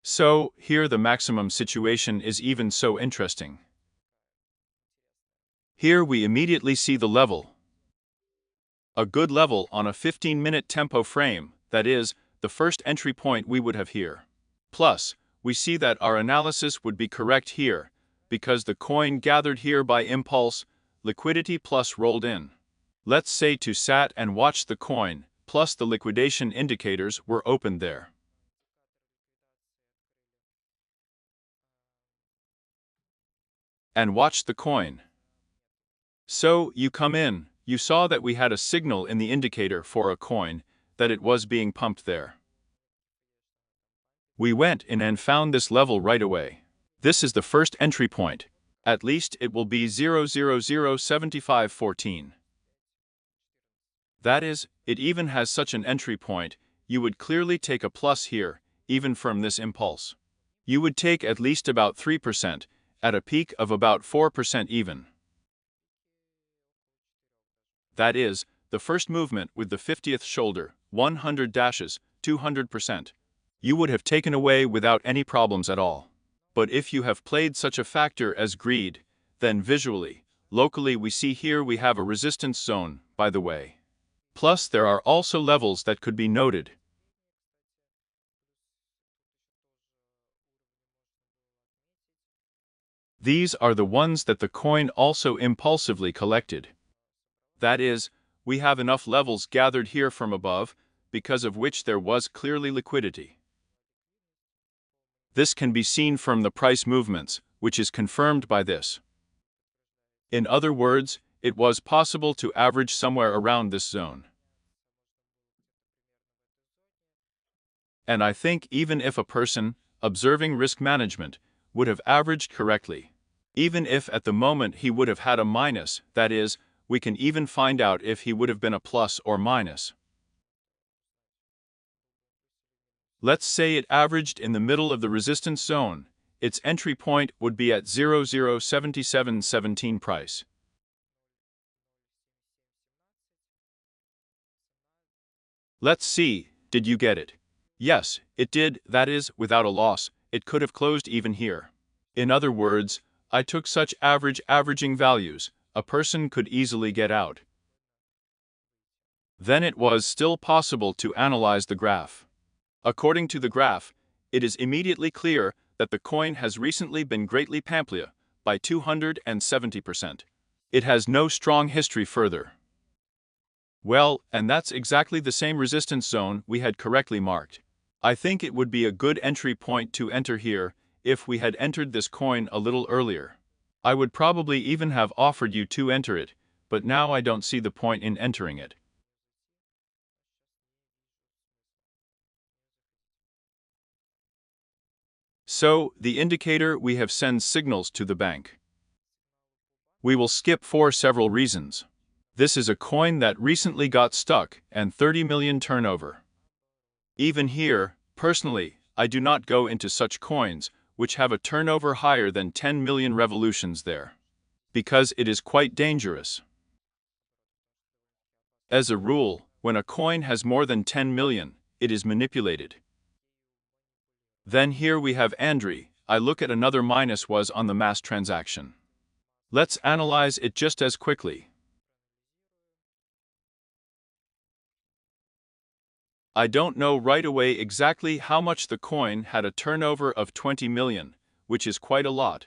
So, here the maximum situation is even so interesting. Here we immediately see the level. A good level on a 15-minute tempo frame, that is, the first entry point we would have here. Plus, we see that our analysis would be correct here, because the coin gathered here by impulse, liquidity plus rolled in. Let's say to sat and watch the coin, plus the liquidation indicators were opened there. And watch the coin. So, you come in, you saw that we had a signal in the indicator for a coin, that it was being pumped there. We went in and found this level right away. This is the first entry point. At least it will be 0007514. That is, it even has such an entry point, you would clearly take a plus here, even from this impulse. You would take at least about 3%, at a peak of about 4% even. That is, the first movement with the 50th shoulder, 100 dashes, 200%. You would have taken away without any problems at all. But if you have played such a factor as greed, then visually, locally we see here we have a resistance zone, by the way. Plus there are also levels that could be noted. These are the ones that the coin also impulsively collected. That is, we have enough levels gathered here from above, because of which there was clearly liquidity. This can be seen from the price movements, which is confirmed by this. In other words, it was possible to average somewhere around this zone. And I think even if a person, observing risk management, would have averaged correctly, even if at the moment he would have had a minus, that is, we can even find out if he would have been a plus or minus. Let's say it averaged in the middle of the resistance zone, its entry point would be at 007717 price. Let's see, did you get it? Yes, it did, that is, without a loss, it could have closed even here. In other words, I took such averaging values, a person could easily get out. Then it was still possible to analyze the graph. According to the graph, it is immediately clear that the coin has recently been greatly pumped by 270%. It has no strong history further. Well, and that's exactly the same resistance zone we had correctly marked. I think it would be a good entry point to enter here if we had entered this coin a little earlier. I would probably even have offered you to enter it, but now I don't see the point in entering it. So, the indicator we have sends signals to the bank. We will skip for several reasons. This is a coin that recently got stuck and 30 million turnover. Even here, personally, I do not go into such coins, which have a turnover higher than 10 million revolutions there. Because it is quite dangerous. As a rule, when a coin has more than 10 million, it is manipulated. Then here we have Andri. I look at another minus was on the mass transaction. Let's analyze it just as quickly. I don't know right away exactly how much the coin had a turnover of 20 million, which is quite a lot.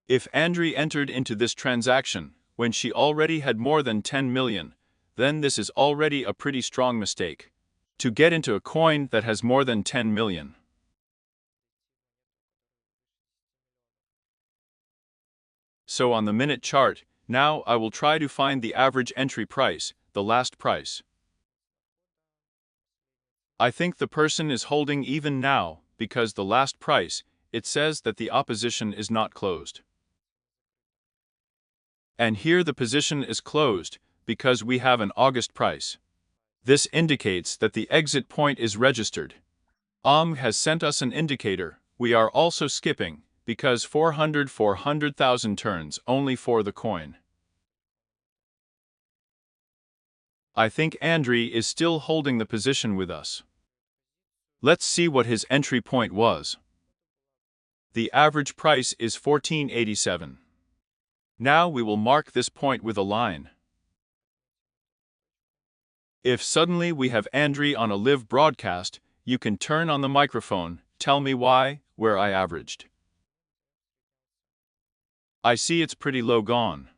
If Andri entered into this transaction when she already had more than 10 million, then this is already a pretty strong mistake. To get into a coin that has more than 10 million. So on the minute chart, now I will try to find the average entry price, the last price. I think the person is holding even now, because the last price, it says that the opposition is not closed. And here the position is closed, because we have an August price. This indicates that the exit point is registered. Has sent us an indicator. We are also skipping, because 400,000 turns only for the coin. I think Andri is still holding the position with us. Let's see what his entry point was. The average price is 1487. Now we will mark this point with a line. If suddenly we have Andri on a live broadcast, you can turn on the microphone, tell me why, where I averaged. I see it's pretty low gone.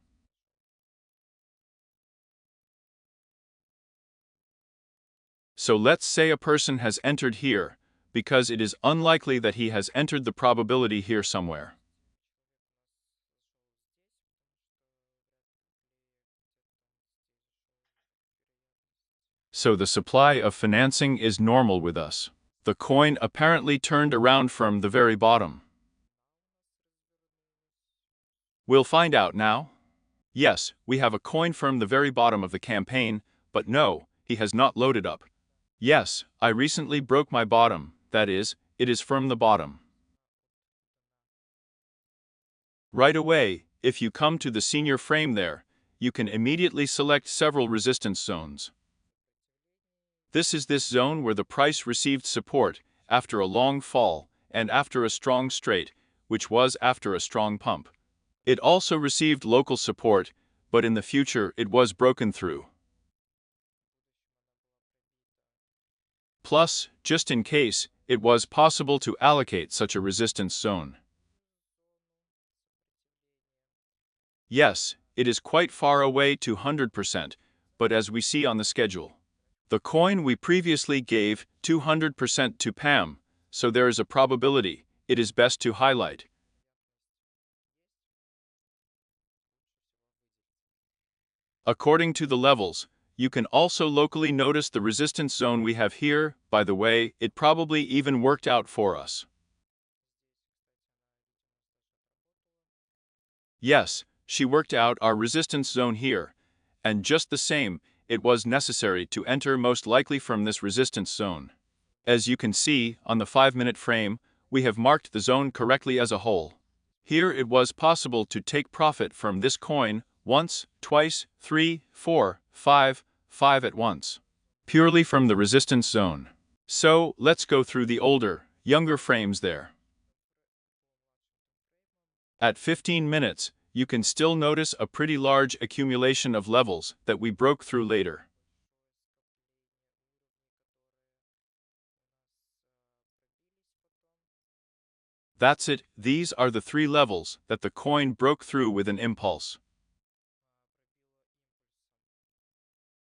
So let's say a person has entered here, because it is unlikely that he has entered the probability here somewhere. So the supply of financing is normal with us. The coin apparently turned around from the very bottom. We'll find out now. Yes, we have a coin from the very bottom of the campaign, but no, he has not loaded up. Yes, I recently broke my bottom, that is, it is from the bottom. Right away, if you come to the senior frame there, you can immediately select several resistance zones. This is this zone where the price received support after a long fall and after a strong straight, which was after a strong pump. It also received local support, but in the future it was broken through. Plus, just in case, it was possible to allocate such a resistance zone. Yes, it is quite far away to 100%, but as we see on the schedule. The coin we previously gave 200% to Pam, so there is a probability, it is best to highlight. According to the levels, you can also locally notice the resistance zone we have here. By the way, it probably even worked out for us. Yes, she worked out our resistance zone here, and just the same, it was necessary to enter most likely from this resistance zone. As you can see, on the 5-minute frame, we have marked the zone correctly as a whole. Here it was possible to take profit from this coin once, twice, 3, 4, 5 at once. Purely from the resistance zone. So, let's go through the older, younger frames there. At 15 minutes, you can still notice a pretty large accumulation of levels that we broke through later. That's it, these are the 3 levels that the coin broke through with an impulse.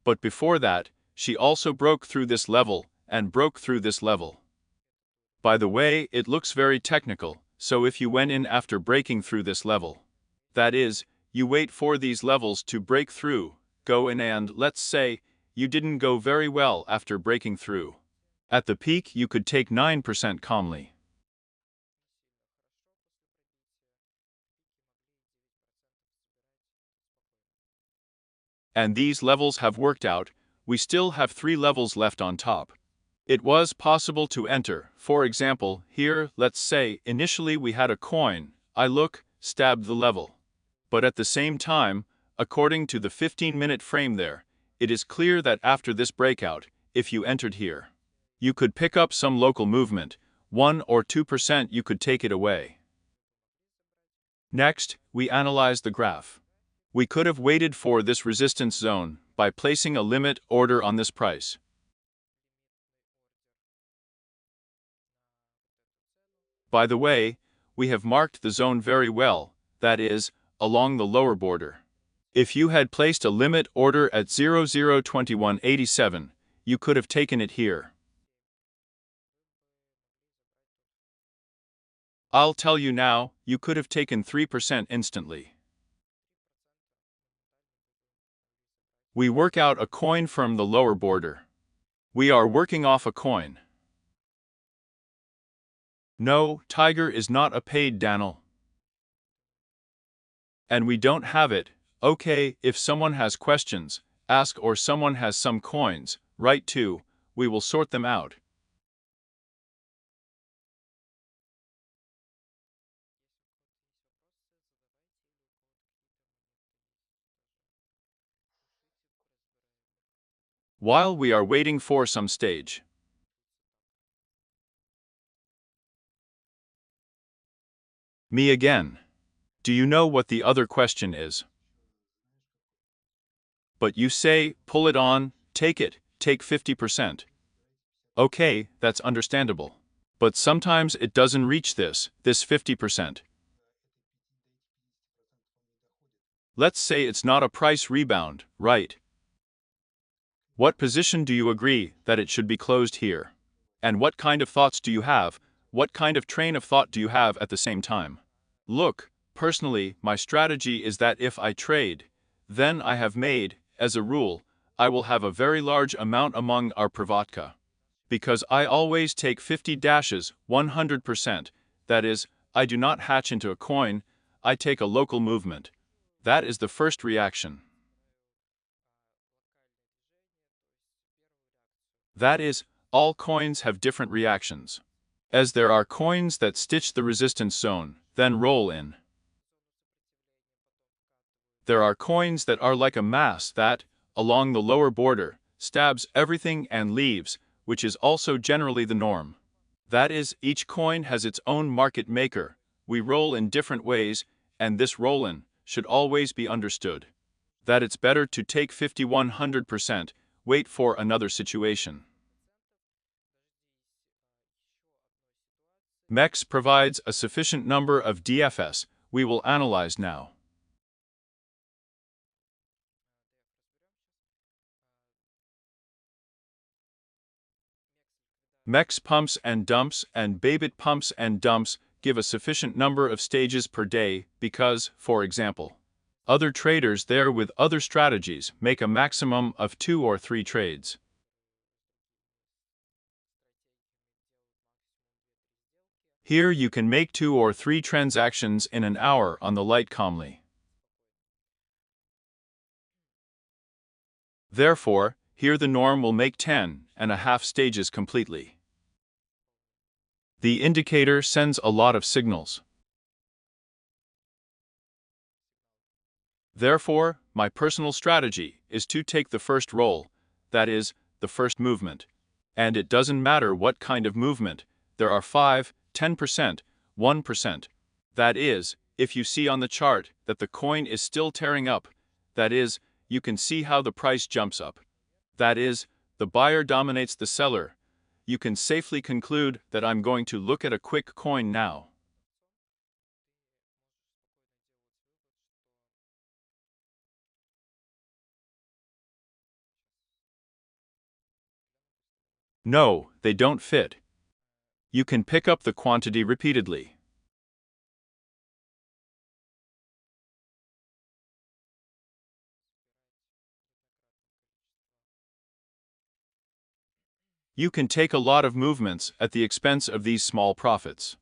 But before that, she also broke through this level, and broke through this level. By the way, it looks very technical, so if you went in after breaking through this level, that is, you wait for these levels to break through, go in and, let's say, you didn't go very well after breaking through. At the peak you could take 9% calmly. And these levels have worked out, we still have 3 levels left on top. It was possible to enter. For example, here, let's say, initially we had a coin, I look, stabbed the level. But at the same time, according to the 15-minute frame there, it is clear that after this breakout, if you entered here, you could pick up some local movement, 1 or 2% you could take it away. Next, we analyze the graph. We could have waited for this resistance zone by placing a limit order on this price. By the way, we have marked the zone very well, that is, along the lower border. If you had placed a limit order at 0021.87, you could have taken it here. I'll tell you now, you could have taken 3% instantly. We work out a coin from the lower border. We are working off a coin. No, Tiger is not a paid Daniel. And we don't have it. Okay, if someone has questions, ask, or someone has some coins, write too, we will sort them out. While we are waiting for some stage. Me again. Do you know what the other question is? But you say, pull it on, take it, take 50%. Okay, that's understandable. But sometimes it doesn't reach this 50%. Let's say it's not a price rebound, right? What position do you agree that it should be closed here? And what kind of thoughts do you have? What kind of train of thought do you have at the same time? Look, personally, my strategy is that if I trade, then I have made, as a rule, I will have a very large amount among our Privatka. Because I always take 50 dashes, 100%, that is, I do not hatch into a coin, I take a local movement. That is the first reaction. That is, all coins have different reactions. As there are coins that stitch the resistance zone, then roll in. There are coins that are like a mass that, along the lower border, stabs everything and leaves, which is also generally the norm. That is, each coin has its own market maker, we roll in different ways, and this roll-in should always be understood. That it's better to take 50-100%, wait for another situation. Mexc provides a sufficient number of DFS, we will analyze now. Mexc pumps and dumps and Bybit pumps and dumps give a sufficient number of stages per day because, for example, other traders there with other strategies make a maximum of 2 or 3 trades. Here you can make 2 or 3 transactions in an hour on the light calmly. Therefore, here the norm will make 10.5 stages completely. The indicator sends a lot of signals. Therefore, my personal strategy is to take the first roll, that is, the first movement. And it doesn't matter what kind of movement, there are 5, 10%, 1%. That is, if you see on the chart that the coin is still tearing up, that is, you can see how the price jumps up. That is, the buyer dominates the seller. You can safely conclude that I'm going to look at a quick coin now. No, they don't fit. You can pick up the quantity repeatedly. You can take a lot of movements at the expense of these small profits.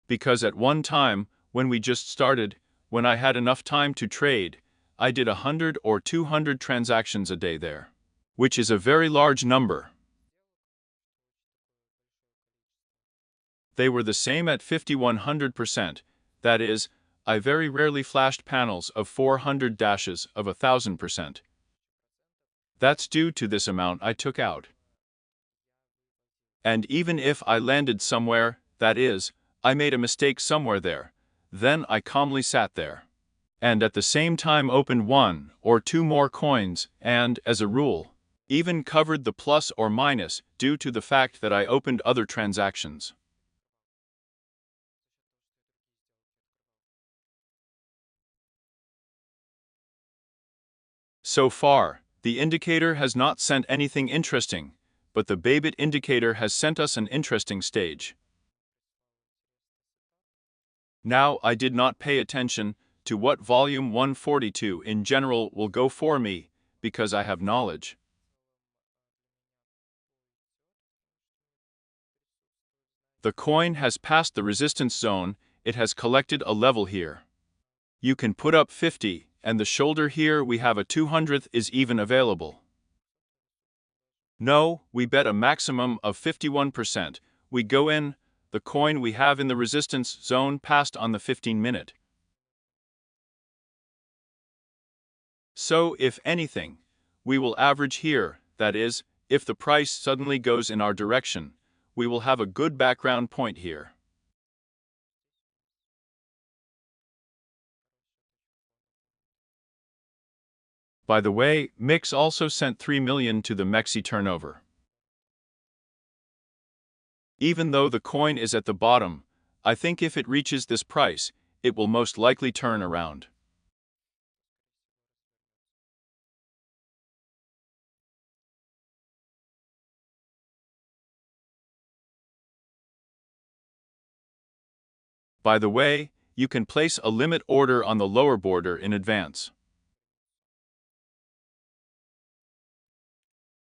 Because at one time, when we just started, when I had enough time to trade, I did 100 or 200 transactions a day there. which is a very large number. They were the same at 5100%, that is, I very rarely flashed panels of 400 dashes of 1000%. That's due to this amount I took out. And even if I landed somewhere, that is, I made a mistake somewhere there, then I calmly sat there. And at the same time opened one or two more coins and, as a rule, even covered the plus or minus due to the fact that I opened other transactions. So far, the indicator has not sent anything interesting, but the Bybit indicator has sent us an interesting stage. Now I did not pay attention to what volume 142 in general will go for me, because I have knowledge. The coin has passed the resistance zone, it has collected a level here. You can put up 50, and the shoulder here we have a 200th is even available. No, we bet a maximum of 51%. We go in, the coin we have in the resistance zone passed on the 15-minute. So, if anything, we will average here, that is, if the price suddenly goes in our direction, we will have a good background point here. By the way, Mexc also sent 3 million to the Mexc turnover. Even though the coin is at the bottom, I think if it reaches this price, it will most likely turn around. By the way, you can place a limit order on the lower border in advance.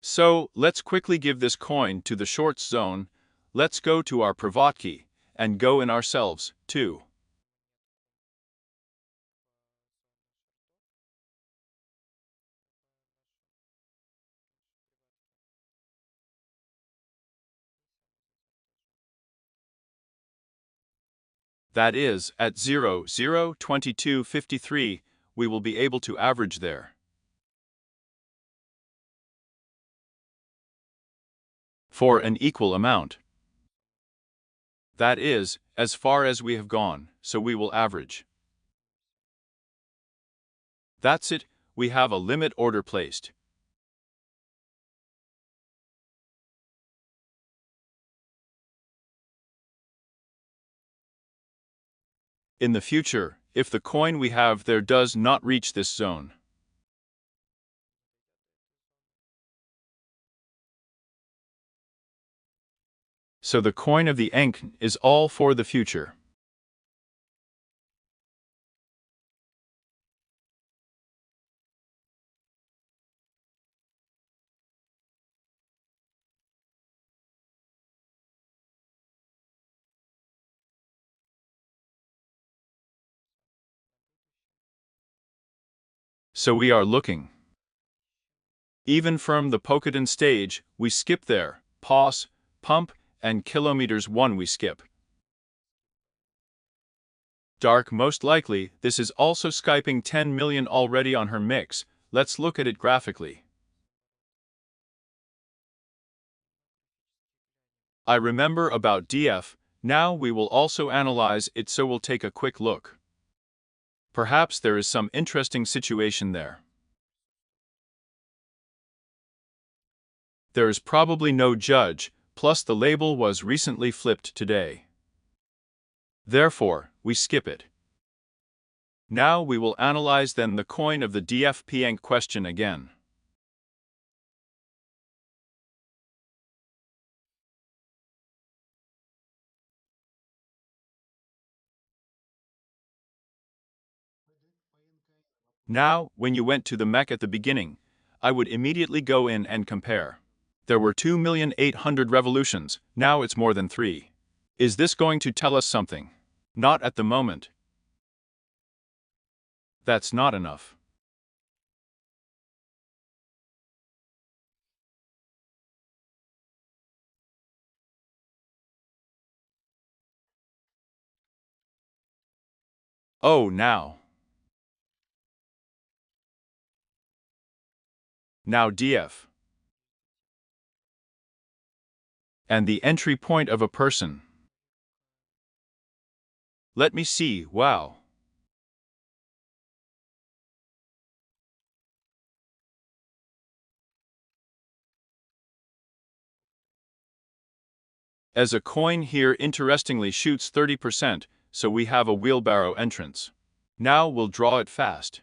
So, let's quickly give this coin to the shorts zone. Let's go to our Privatkey and go in ourselves, too. That is, at 002253, we will be able to average there. For an equal amount. That is, as far as we have gone, so we will average. That's it, we have a limit order placed. In the future, if the coin we have there does not reach this zone, so the coin of the Mexc is all for the future. So we are looking. Even from the Pokadon stage, we skip there, pause, pump, and kilometers 1 we skip. Dark most likely, this is also Scalping 10 million already on her Mexc. Let's look at it graphically. I remember about DF, now we will also analyze it, so we'll take a quick look. Perhaps there is some interesting situation there. There is probably no judge, plus the label was recently flipped today. Therefore, we skip it. Now we will analyze then the coin of the DFP question again. Now, when you went to the Mexc at the beginning, I would immediately go in and compare. There were 2,800,000 revolutions, now it's more than 3. Is this going to tell us something? Not at the moment. That's not enough. Oh, now DF. And the entry point of a person. Let me see, wow. As a coin here interestingly shoots 30%, so we have a wheelbarrow entrance. Now we'll draw it fast.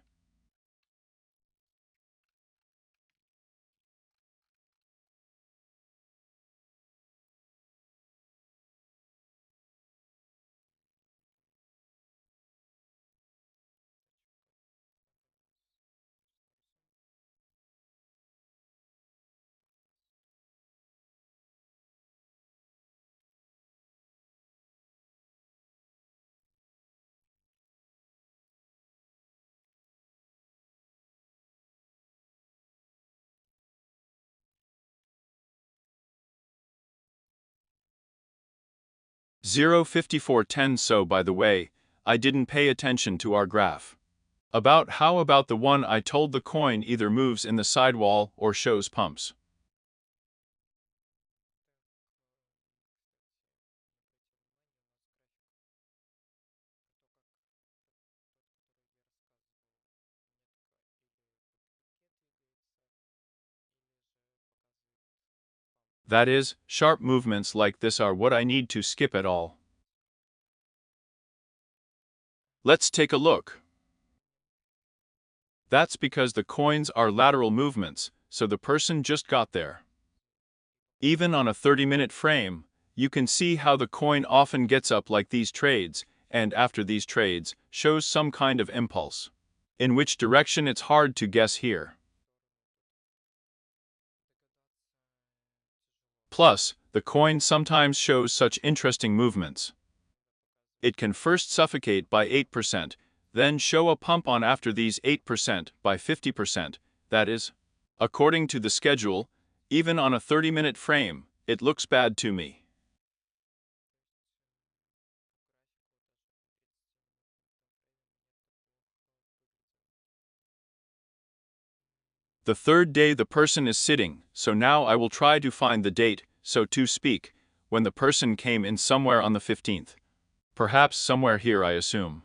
Zero 5410. So by the way, I didn't pay attention to our graph. How about the one I told the coin either moves in the sidewall or shows pumps? That is, sharp movements like this are what I need to skip at all. Let's take a look. That's because the coins are lateral movements, so the person just got there. Even on a 30-minute frame, you can see how the coin often gets up like these trades, and after these trades, shows some kind of impulse. In which direction it's hard to guess here. Plus, the coin sometimes shows such interesting movements. It can first suffocate by 8%, then show a pump on after these 8% by 50%, that is, according to the schedule, even on a 30-minute frame, it looks bad to me. The third day the person is sitting, so now I will try to find the date, so to speak, when the person came in somewhere on the 15th. Perhaps somewhere here, I assume.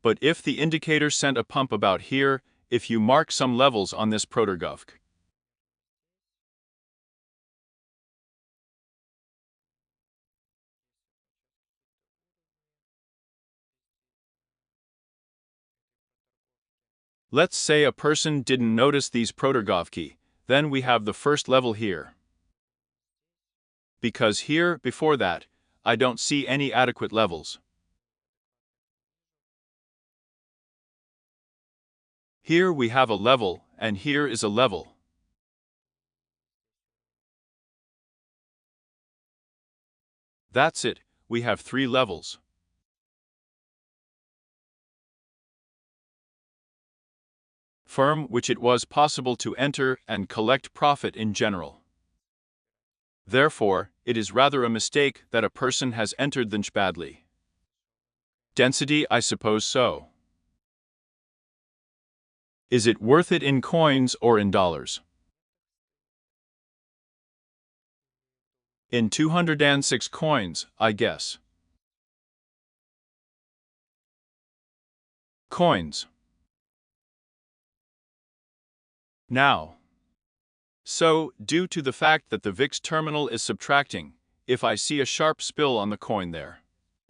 But if the indicator sent a pump about here, if you mark some levels on this protogovk. Let's say a person didn't notice these protogovki, then we have the first level here. Because here, before that, I don't see any adequate levels. Here we have a level, and here is a level. That's it, we have 3 levels. Firm which it was possible to enter and collect profit in general. Therefore, it is rather a mistake that a person has entered the badly. Density, I suppose so. Is it worth it in coins or in dollars? In 206 coins, I guess. Coins. Now. So, due to the fact that the WEEX terminal is subtracting, if I see a sharp spill on the coin there,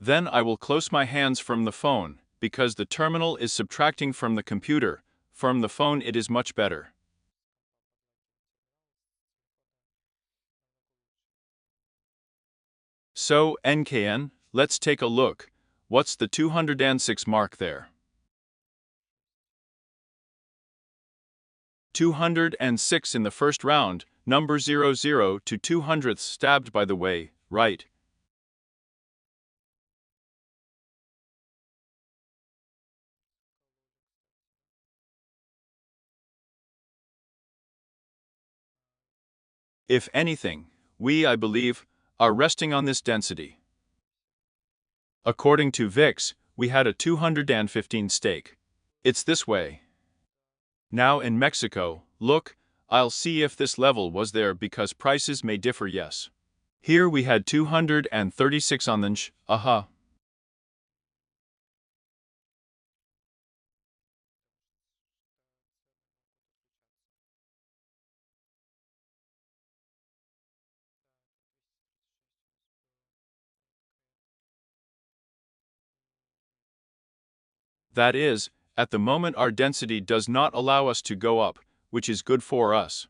then I will close my hands from the phone, because the terminal is subtracting from the computer. From the phone it is much better. So, NKN, let's take a look. What's the 206 mark there? 206 in the first round, number 00 to 200th stabbed by the way, right? If anything, we, I believe, are resting on this density. According to WEEX, we had a 215 stake. It's this way. Now in Mexico, look, I'll see if this level was there because prices may differ. Yes. Here we had 236 on the nch, aha. That is, at the moment our density does not allow us to go up, which is good for us.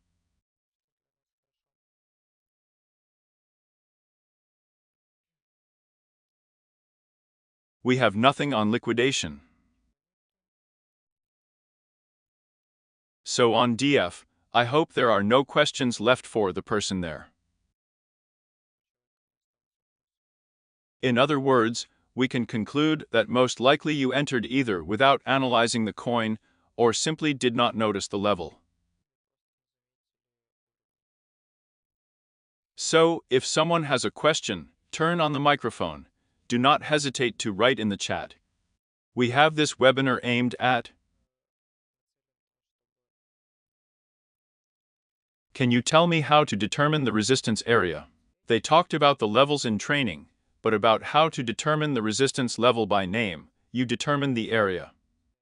We have nothing on liquidation. So on DF, I hope there are no questions left for the person there. In other words, we can conclude that most likely you entered either without analyzing the coin or simply did not notice the level. So, if someone has a question, turn on the microphone. Do not hesitate to write in the chat. We have this webinar aimed at. Can you tell me how to determine the resistance area? They talked about the levels in training, but about how to determine the resistance level by name, you determine the area.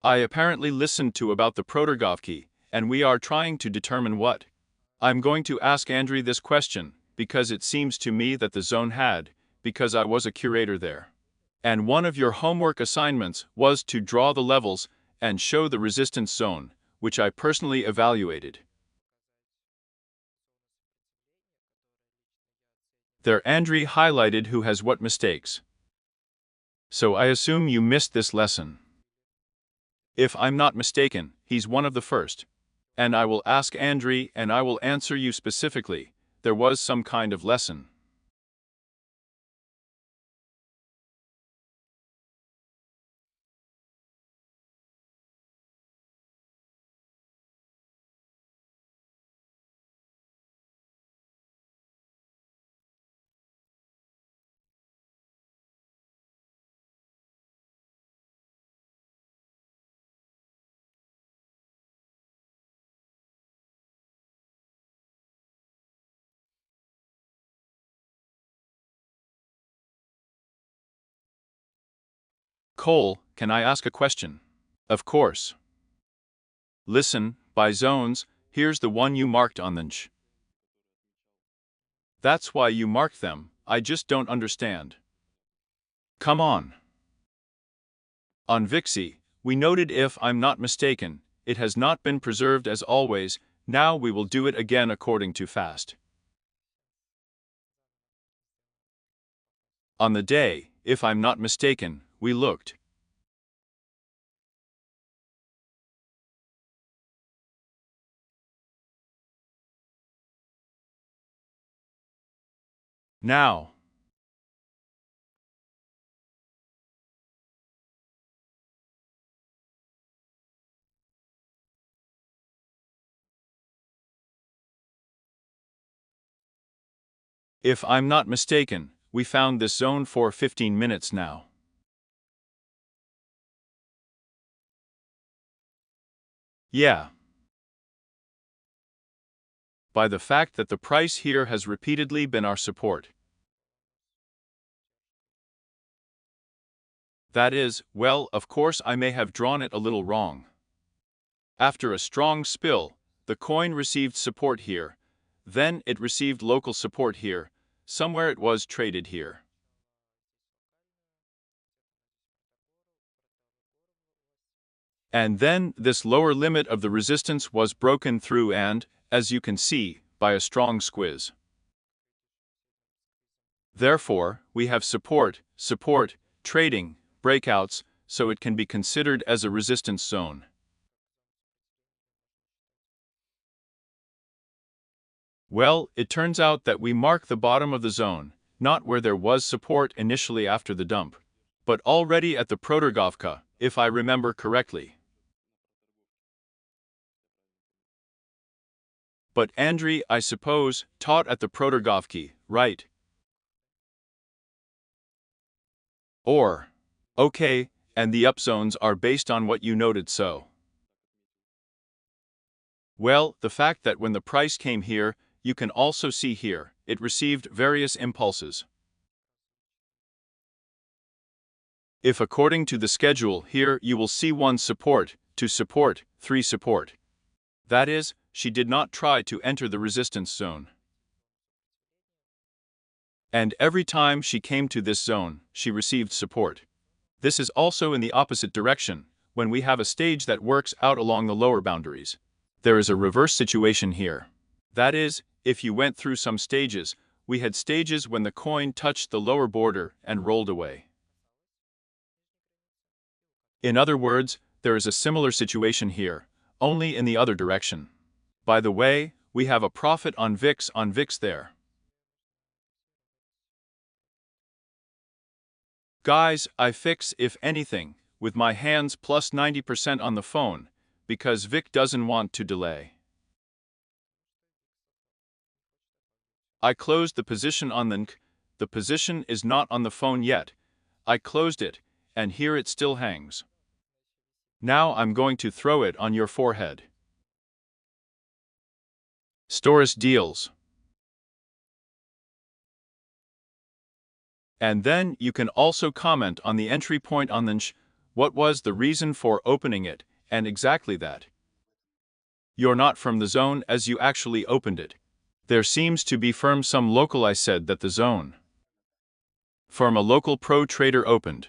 I apparently listened to about the Protorgovki, and we are trying to determine what. I'm going to ask Andrew this question, because it seems to me that the zone had, because I was a curator there. And one of your homework assignments was to draw the levels and show the resistance zone, which I personally evaluated. There Andrew highlighted who has what mistakes. So I assume you missed this lesson. If I'm not mistaken, he's one of the first. And I will ask Andrew and I will answer you specifically. There was some kind of lesson. Cole, can I ask a question? Of course. Listen, by zones, here's the one you marked on the nch. That's why you marked them, I just don't understand. Come on. On Vixie, we noted if I'm not mistaken, it has not been preserved as always, now we will do it again according to fast. On the day, if I'm not mistaken, we looked. Now. If I'm not mistaken, we found this zone for 15 minutes now. Yeah. By the fact that the price here has repeatedly been our support. That is, well, of course I may have drawn it a little wrong. After a strong spill, the coin received support here, then it received local support here, somewhere it was traded here. And then this lower limit of the resistance was broken through and, as you can see, by a strong squeeze. Therefore, we have support, trading, breakouts, so it can be considered as a resistance zone. Well, it turns out that we mark the bottom of the zone, not where there was support initially after the dump, but already at the Protorgovka, if I remember correctly. But Andrei, I suppose, taught at the Protorgovki, right? Or, okay, and the upzones are based on what you noted, so. Well, the fact that when the price came here, you can also see here, it received various impulses. If according to the schedule here you will see 1 support, 2 support, 3 support. That is, she did not try to enter the resistance zone. And every time she came to this zone, she received support. This is also in the opposite direction, when we have a stage that works out along the lower boundaries. There is a reverse situation here. That is, if you went through some stages, we had stages when the coin touched the lower border and rolled away. In other words, there is a similar situation here, only in the other direction. By the way, we have a profit on VIX there. Guys, I fix, if anything, with my hands plus 90% on the phone, because Vic doesn't want to delay. I closed the position on the position is not on the phone yet. I closed it, and here it still hangs. Now I'm going to throw it on your forehead. Storis deals. And then you can also comment on the entry point on the what was the reason for opening it, and exactly that. You're not from the zone as you actually opened it. There seems to be firm some local. I said that the zone firm a local pro trader opened.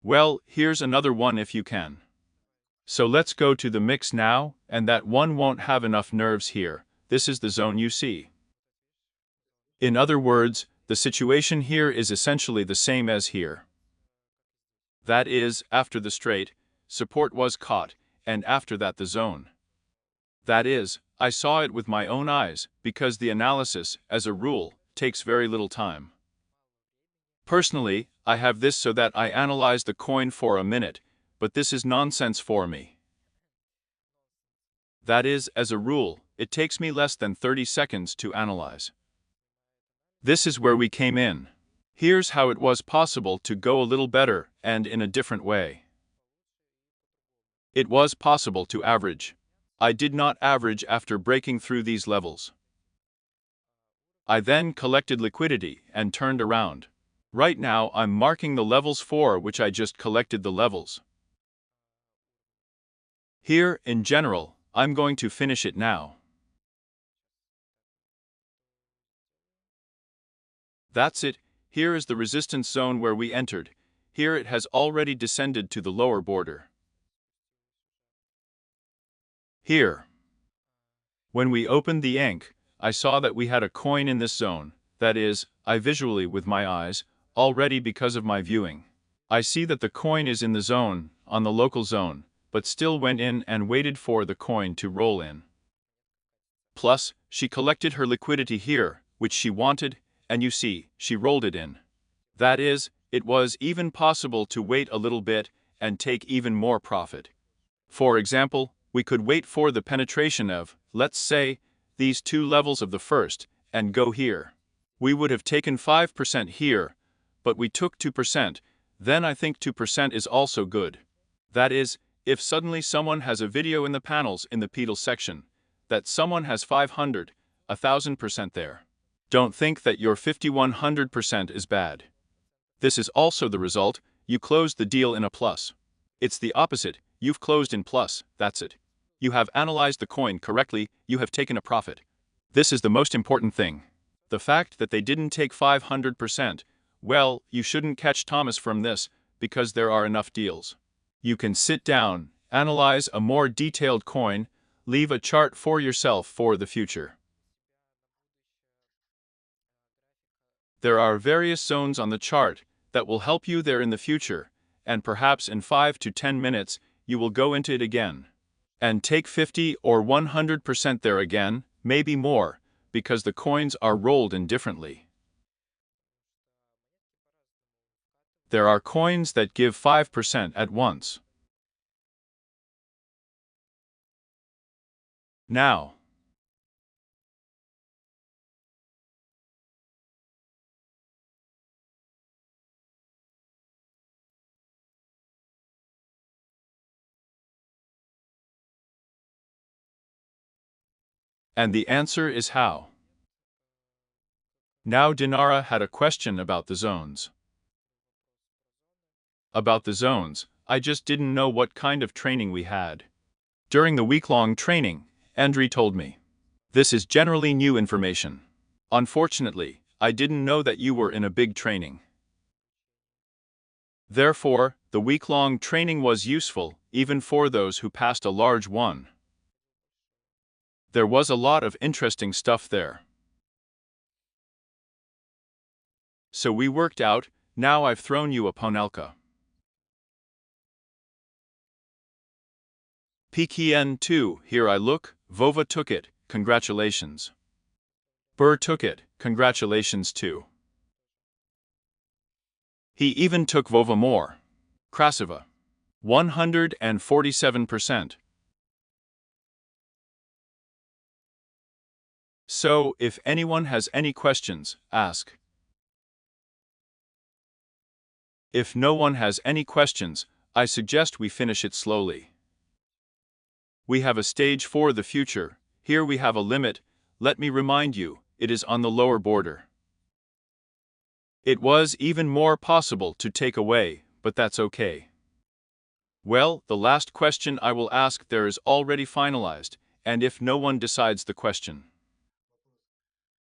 Well, here's another one if you can. So let's go to the mix now, and that one won't have enough nerves here. This is the zone you see. In other words, the situation here is essentially the same as here. That is, after the straight, support was caught, and after that the zone. That is, I saw it with my own eyes, because the analysis, as a rule, takes very little time. Personally, I have this so that I analyze the coin for a minute, but this is nonsense for me. That is, as a rule, it takes me less than 30 seconds to analyze. This is where we came in. Here's how it was possible to go a little better and in a different way. It was possible to average. I did not average after breaking through these levels. I then collected liquidity and turned around. Right now I'm marking the levels for which I just collected the levels. Here, in general, I'm going to finish it now. That's it. Here is the resistance zone where we entered. Here it has already descended to the lower border. Here. When we opened the ink, I saw that we had a coin in this zone, that is, I visually with my eyes, already because of my viewing. I see that the coin is in the zone, on the local zone, but still went in and waited for the coin to roll in. Plus, she collected her liquidity here, which she wanted, and you see, she rolled it in. That is, it was even possible to wait a little bit and take even more profit. For example, we could wait for the penetration of, let's say, these two levels of the first, and go here. We would have taken 5% here, but we took 2%, then I think 2% is also good. That is, if suddenly someone has a video in the panels in the pedal section, that someone has 500, 1000% there. Don't think that your 5100% is bad. This is also the result, you closed the deal in a plus. It's the opposite, you've closed in plus, that's it. You have analyzed the coin correctly, you have taken a profit. This is the most important thing. The fact that they didn't take 500%, well, you shouldn't catch Thomas from this, because there are enough deals. You can sit down, analyze a more detailed coin, leave a chart for yourself for the future. There are various zones on the chart that will help you there in the future, and perhaps in 5 to 10 minutes you will go into it again. And take 50 or 100% there again, maybe more, because the coins are rolled in differently. There are coins that give 5% at once. Now, And the answer is how. Now Dinara had a question about the zones. About the zones, I just didn't know what kind of training we had. During the week-long training, Andri told me. This is generally new information. Unfortunately, I didn't know that you were in a big training. Therefore, the week-long training was useful, even for those who passed a large one. There was a lot of interesting stuff there. So we worked out. Now I've thrown you a Ponelka. PKN 2, here I look, Vova took it, congratulations. Burr took it, congratulations too. He even took Vova more. Krasiva. 147%. So, if anyone has any questions, ask. If no one has any questions, I suggest we finish it slowly. We have a stage for the future. Here we have a limit. Let me remind you, it is on the lower border. It was even more possible to take away, but that's okay. Well, the last question I will ask there is already finalized, and if no one decides the question.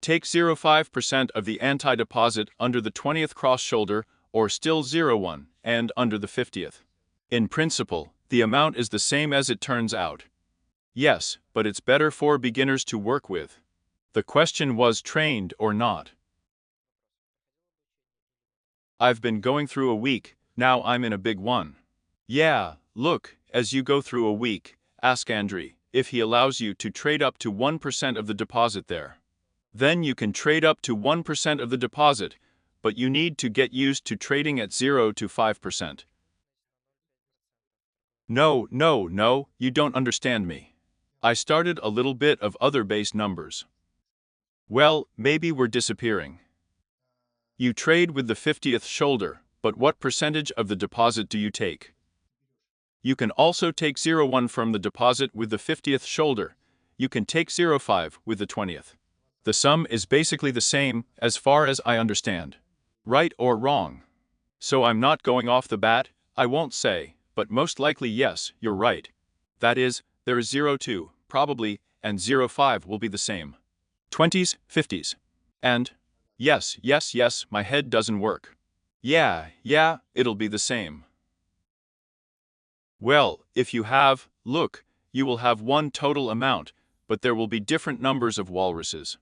Take 0.5% of the anti-deposit under the 20th cross-shoulder, or still 0.1, and under the 50th. In principle, the amount is the same as it turns out. Yes, but it's better for beginners to work with. The question was trained or not. I've been going through a week, now I'm in a big one. Yeah, look, as you go through a week, ask Andri if he allows you to trade up to 1% of the deposit there. Then you can trade up to 1% of the deposit, but you need to get used to trading at 0 to 5%. No, you don't understand me. I started a little bit of other base numbers. Well, maybe we're disappearing. You trade with the 50th shoulder, but what percentage of the deposit do you take? You can also take 0.1 from the deposit with the 50th shoulder. You can take 0.5 with the 20th. The sum is basically the same, as far as I understand. Right or wrong? So I'm not going off the bat, I won't say, but most likely yes, you're right. That is, there is 0.2, probably, and 0.5 will be the same. 20s, 50s. And, yes, my head doesn't work. Yeah, it'll be the same. Well, if you have, look, you will have one total amount, but there will be different numbers of walruses.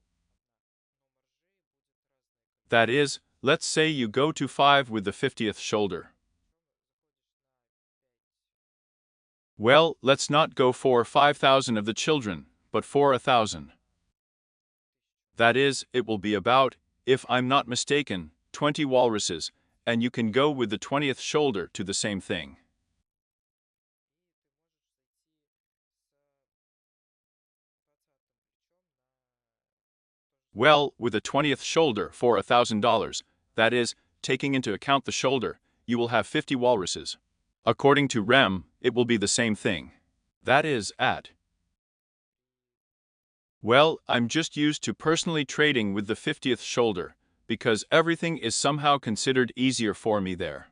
That is, let's say you go to 5 with the 50th shoulder. Well, let's not go for 5,000 of the children, but for 1,000. That is, it will be about, if I'm not mistaken, 20 walruses, and you can go with the 20th shoulder to the same thing. Well, with a 20th shoulder for $1,000, that is, taking into account the shoulder, you will have 50 walruses. According to Rem, it will be the same thing. That is, at. Well, I'm just used to personally trading with the 50th shoulder, because everything is somehow considered easier for me there.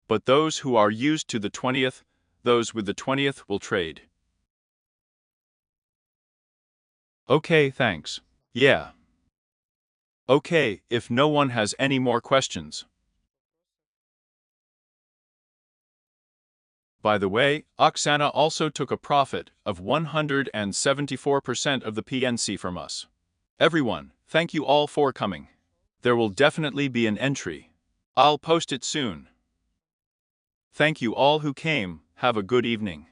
But those who are used to the 20th, those with the 20th will trade. Okay, thanks. Yeah. Okay, if no one has any more questions. By the way, Oksana also took a profit of 174% of the PNC from us. Everyone, thank you all for coming. There will definitely be an entry. I'll post it soon. Thank you all who came, have a good evening.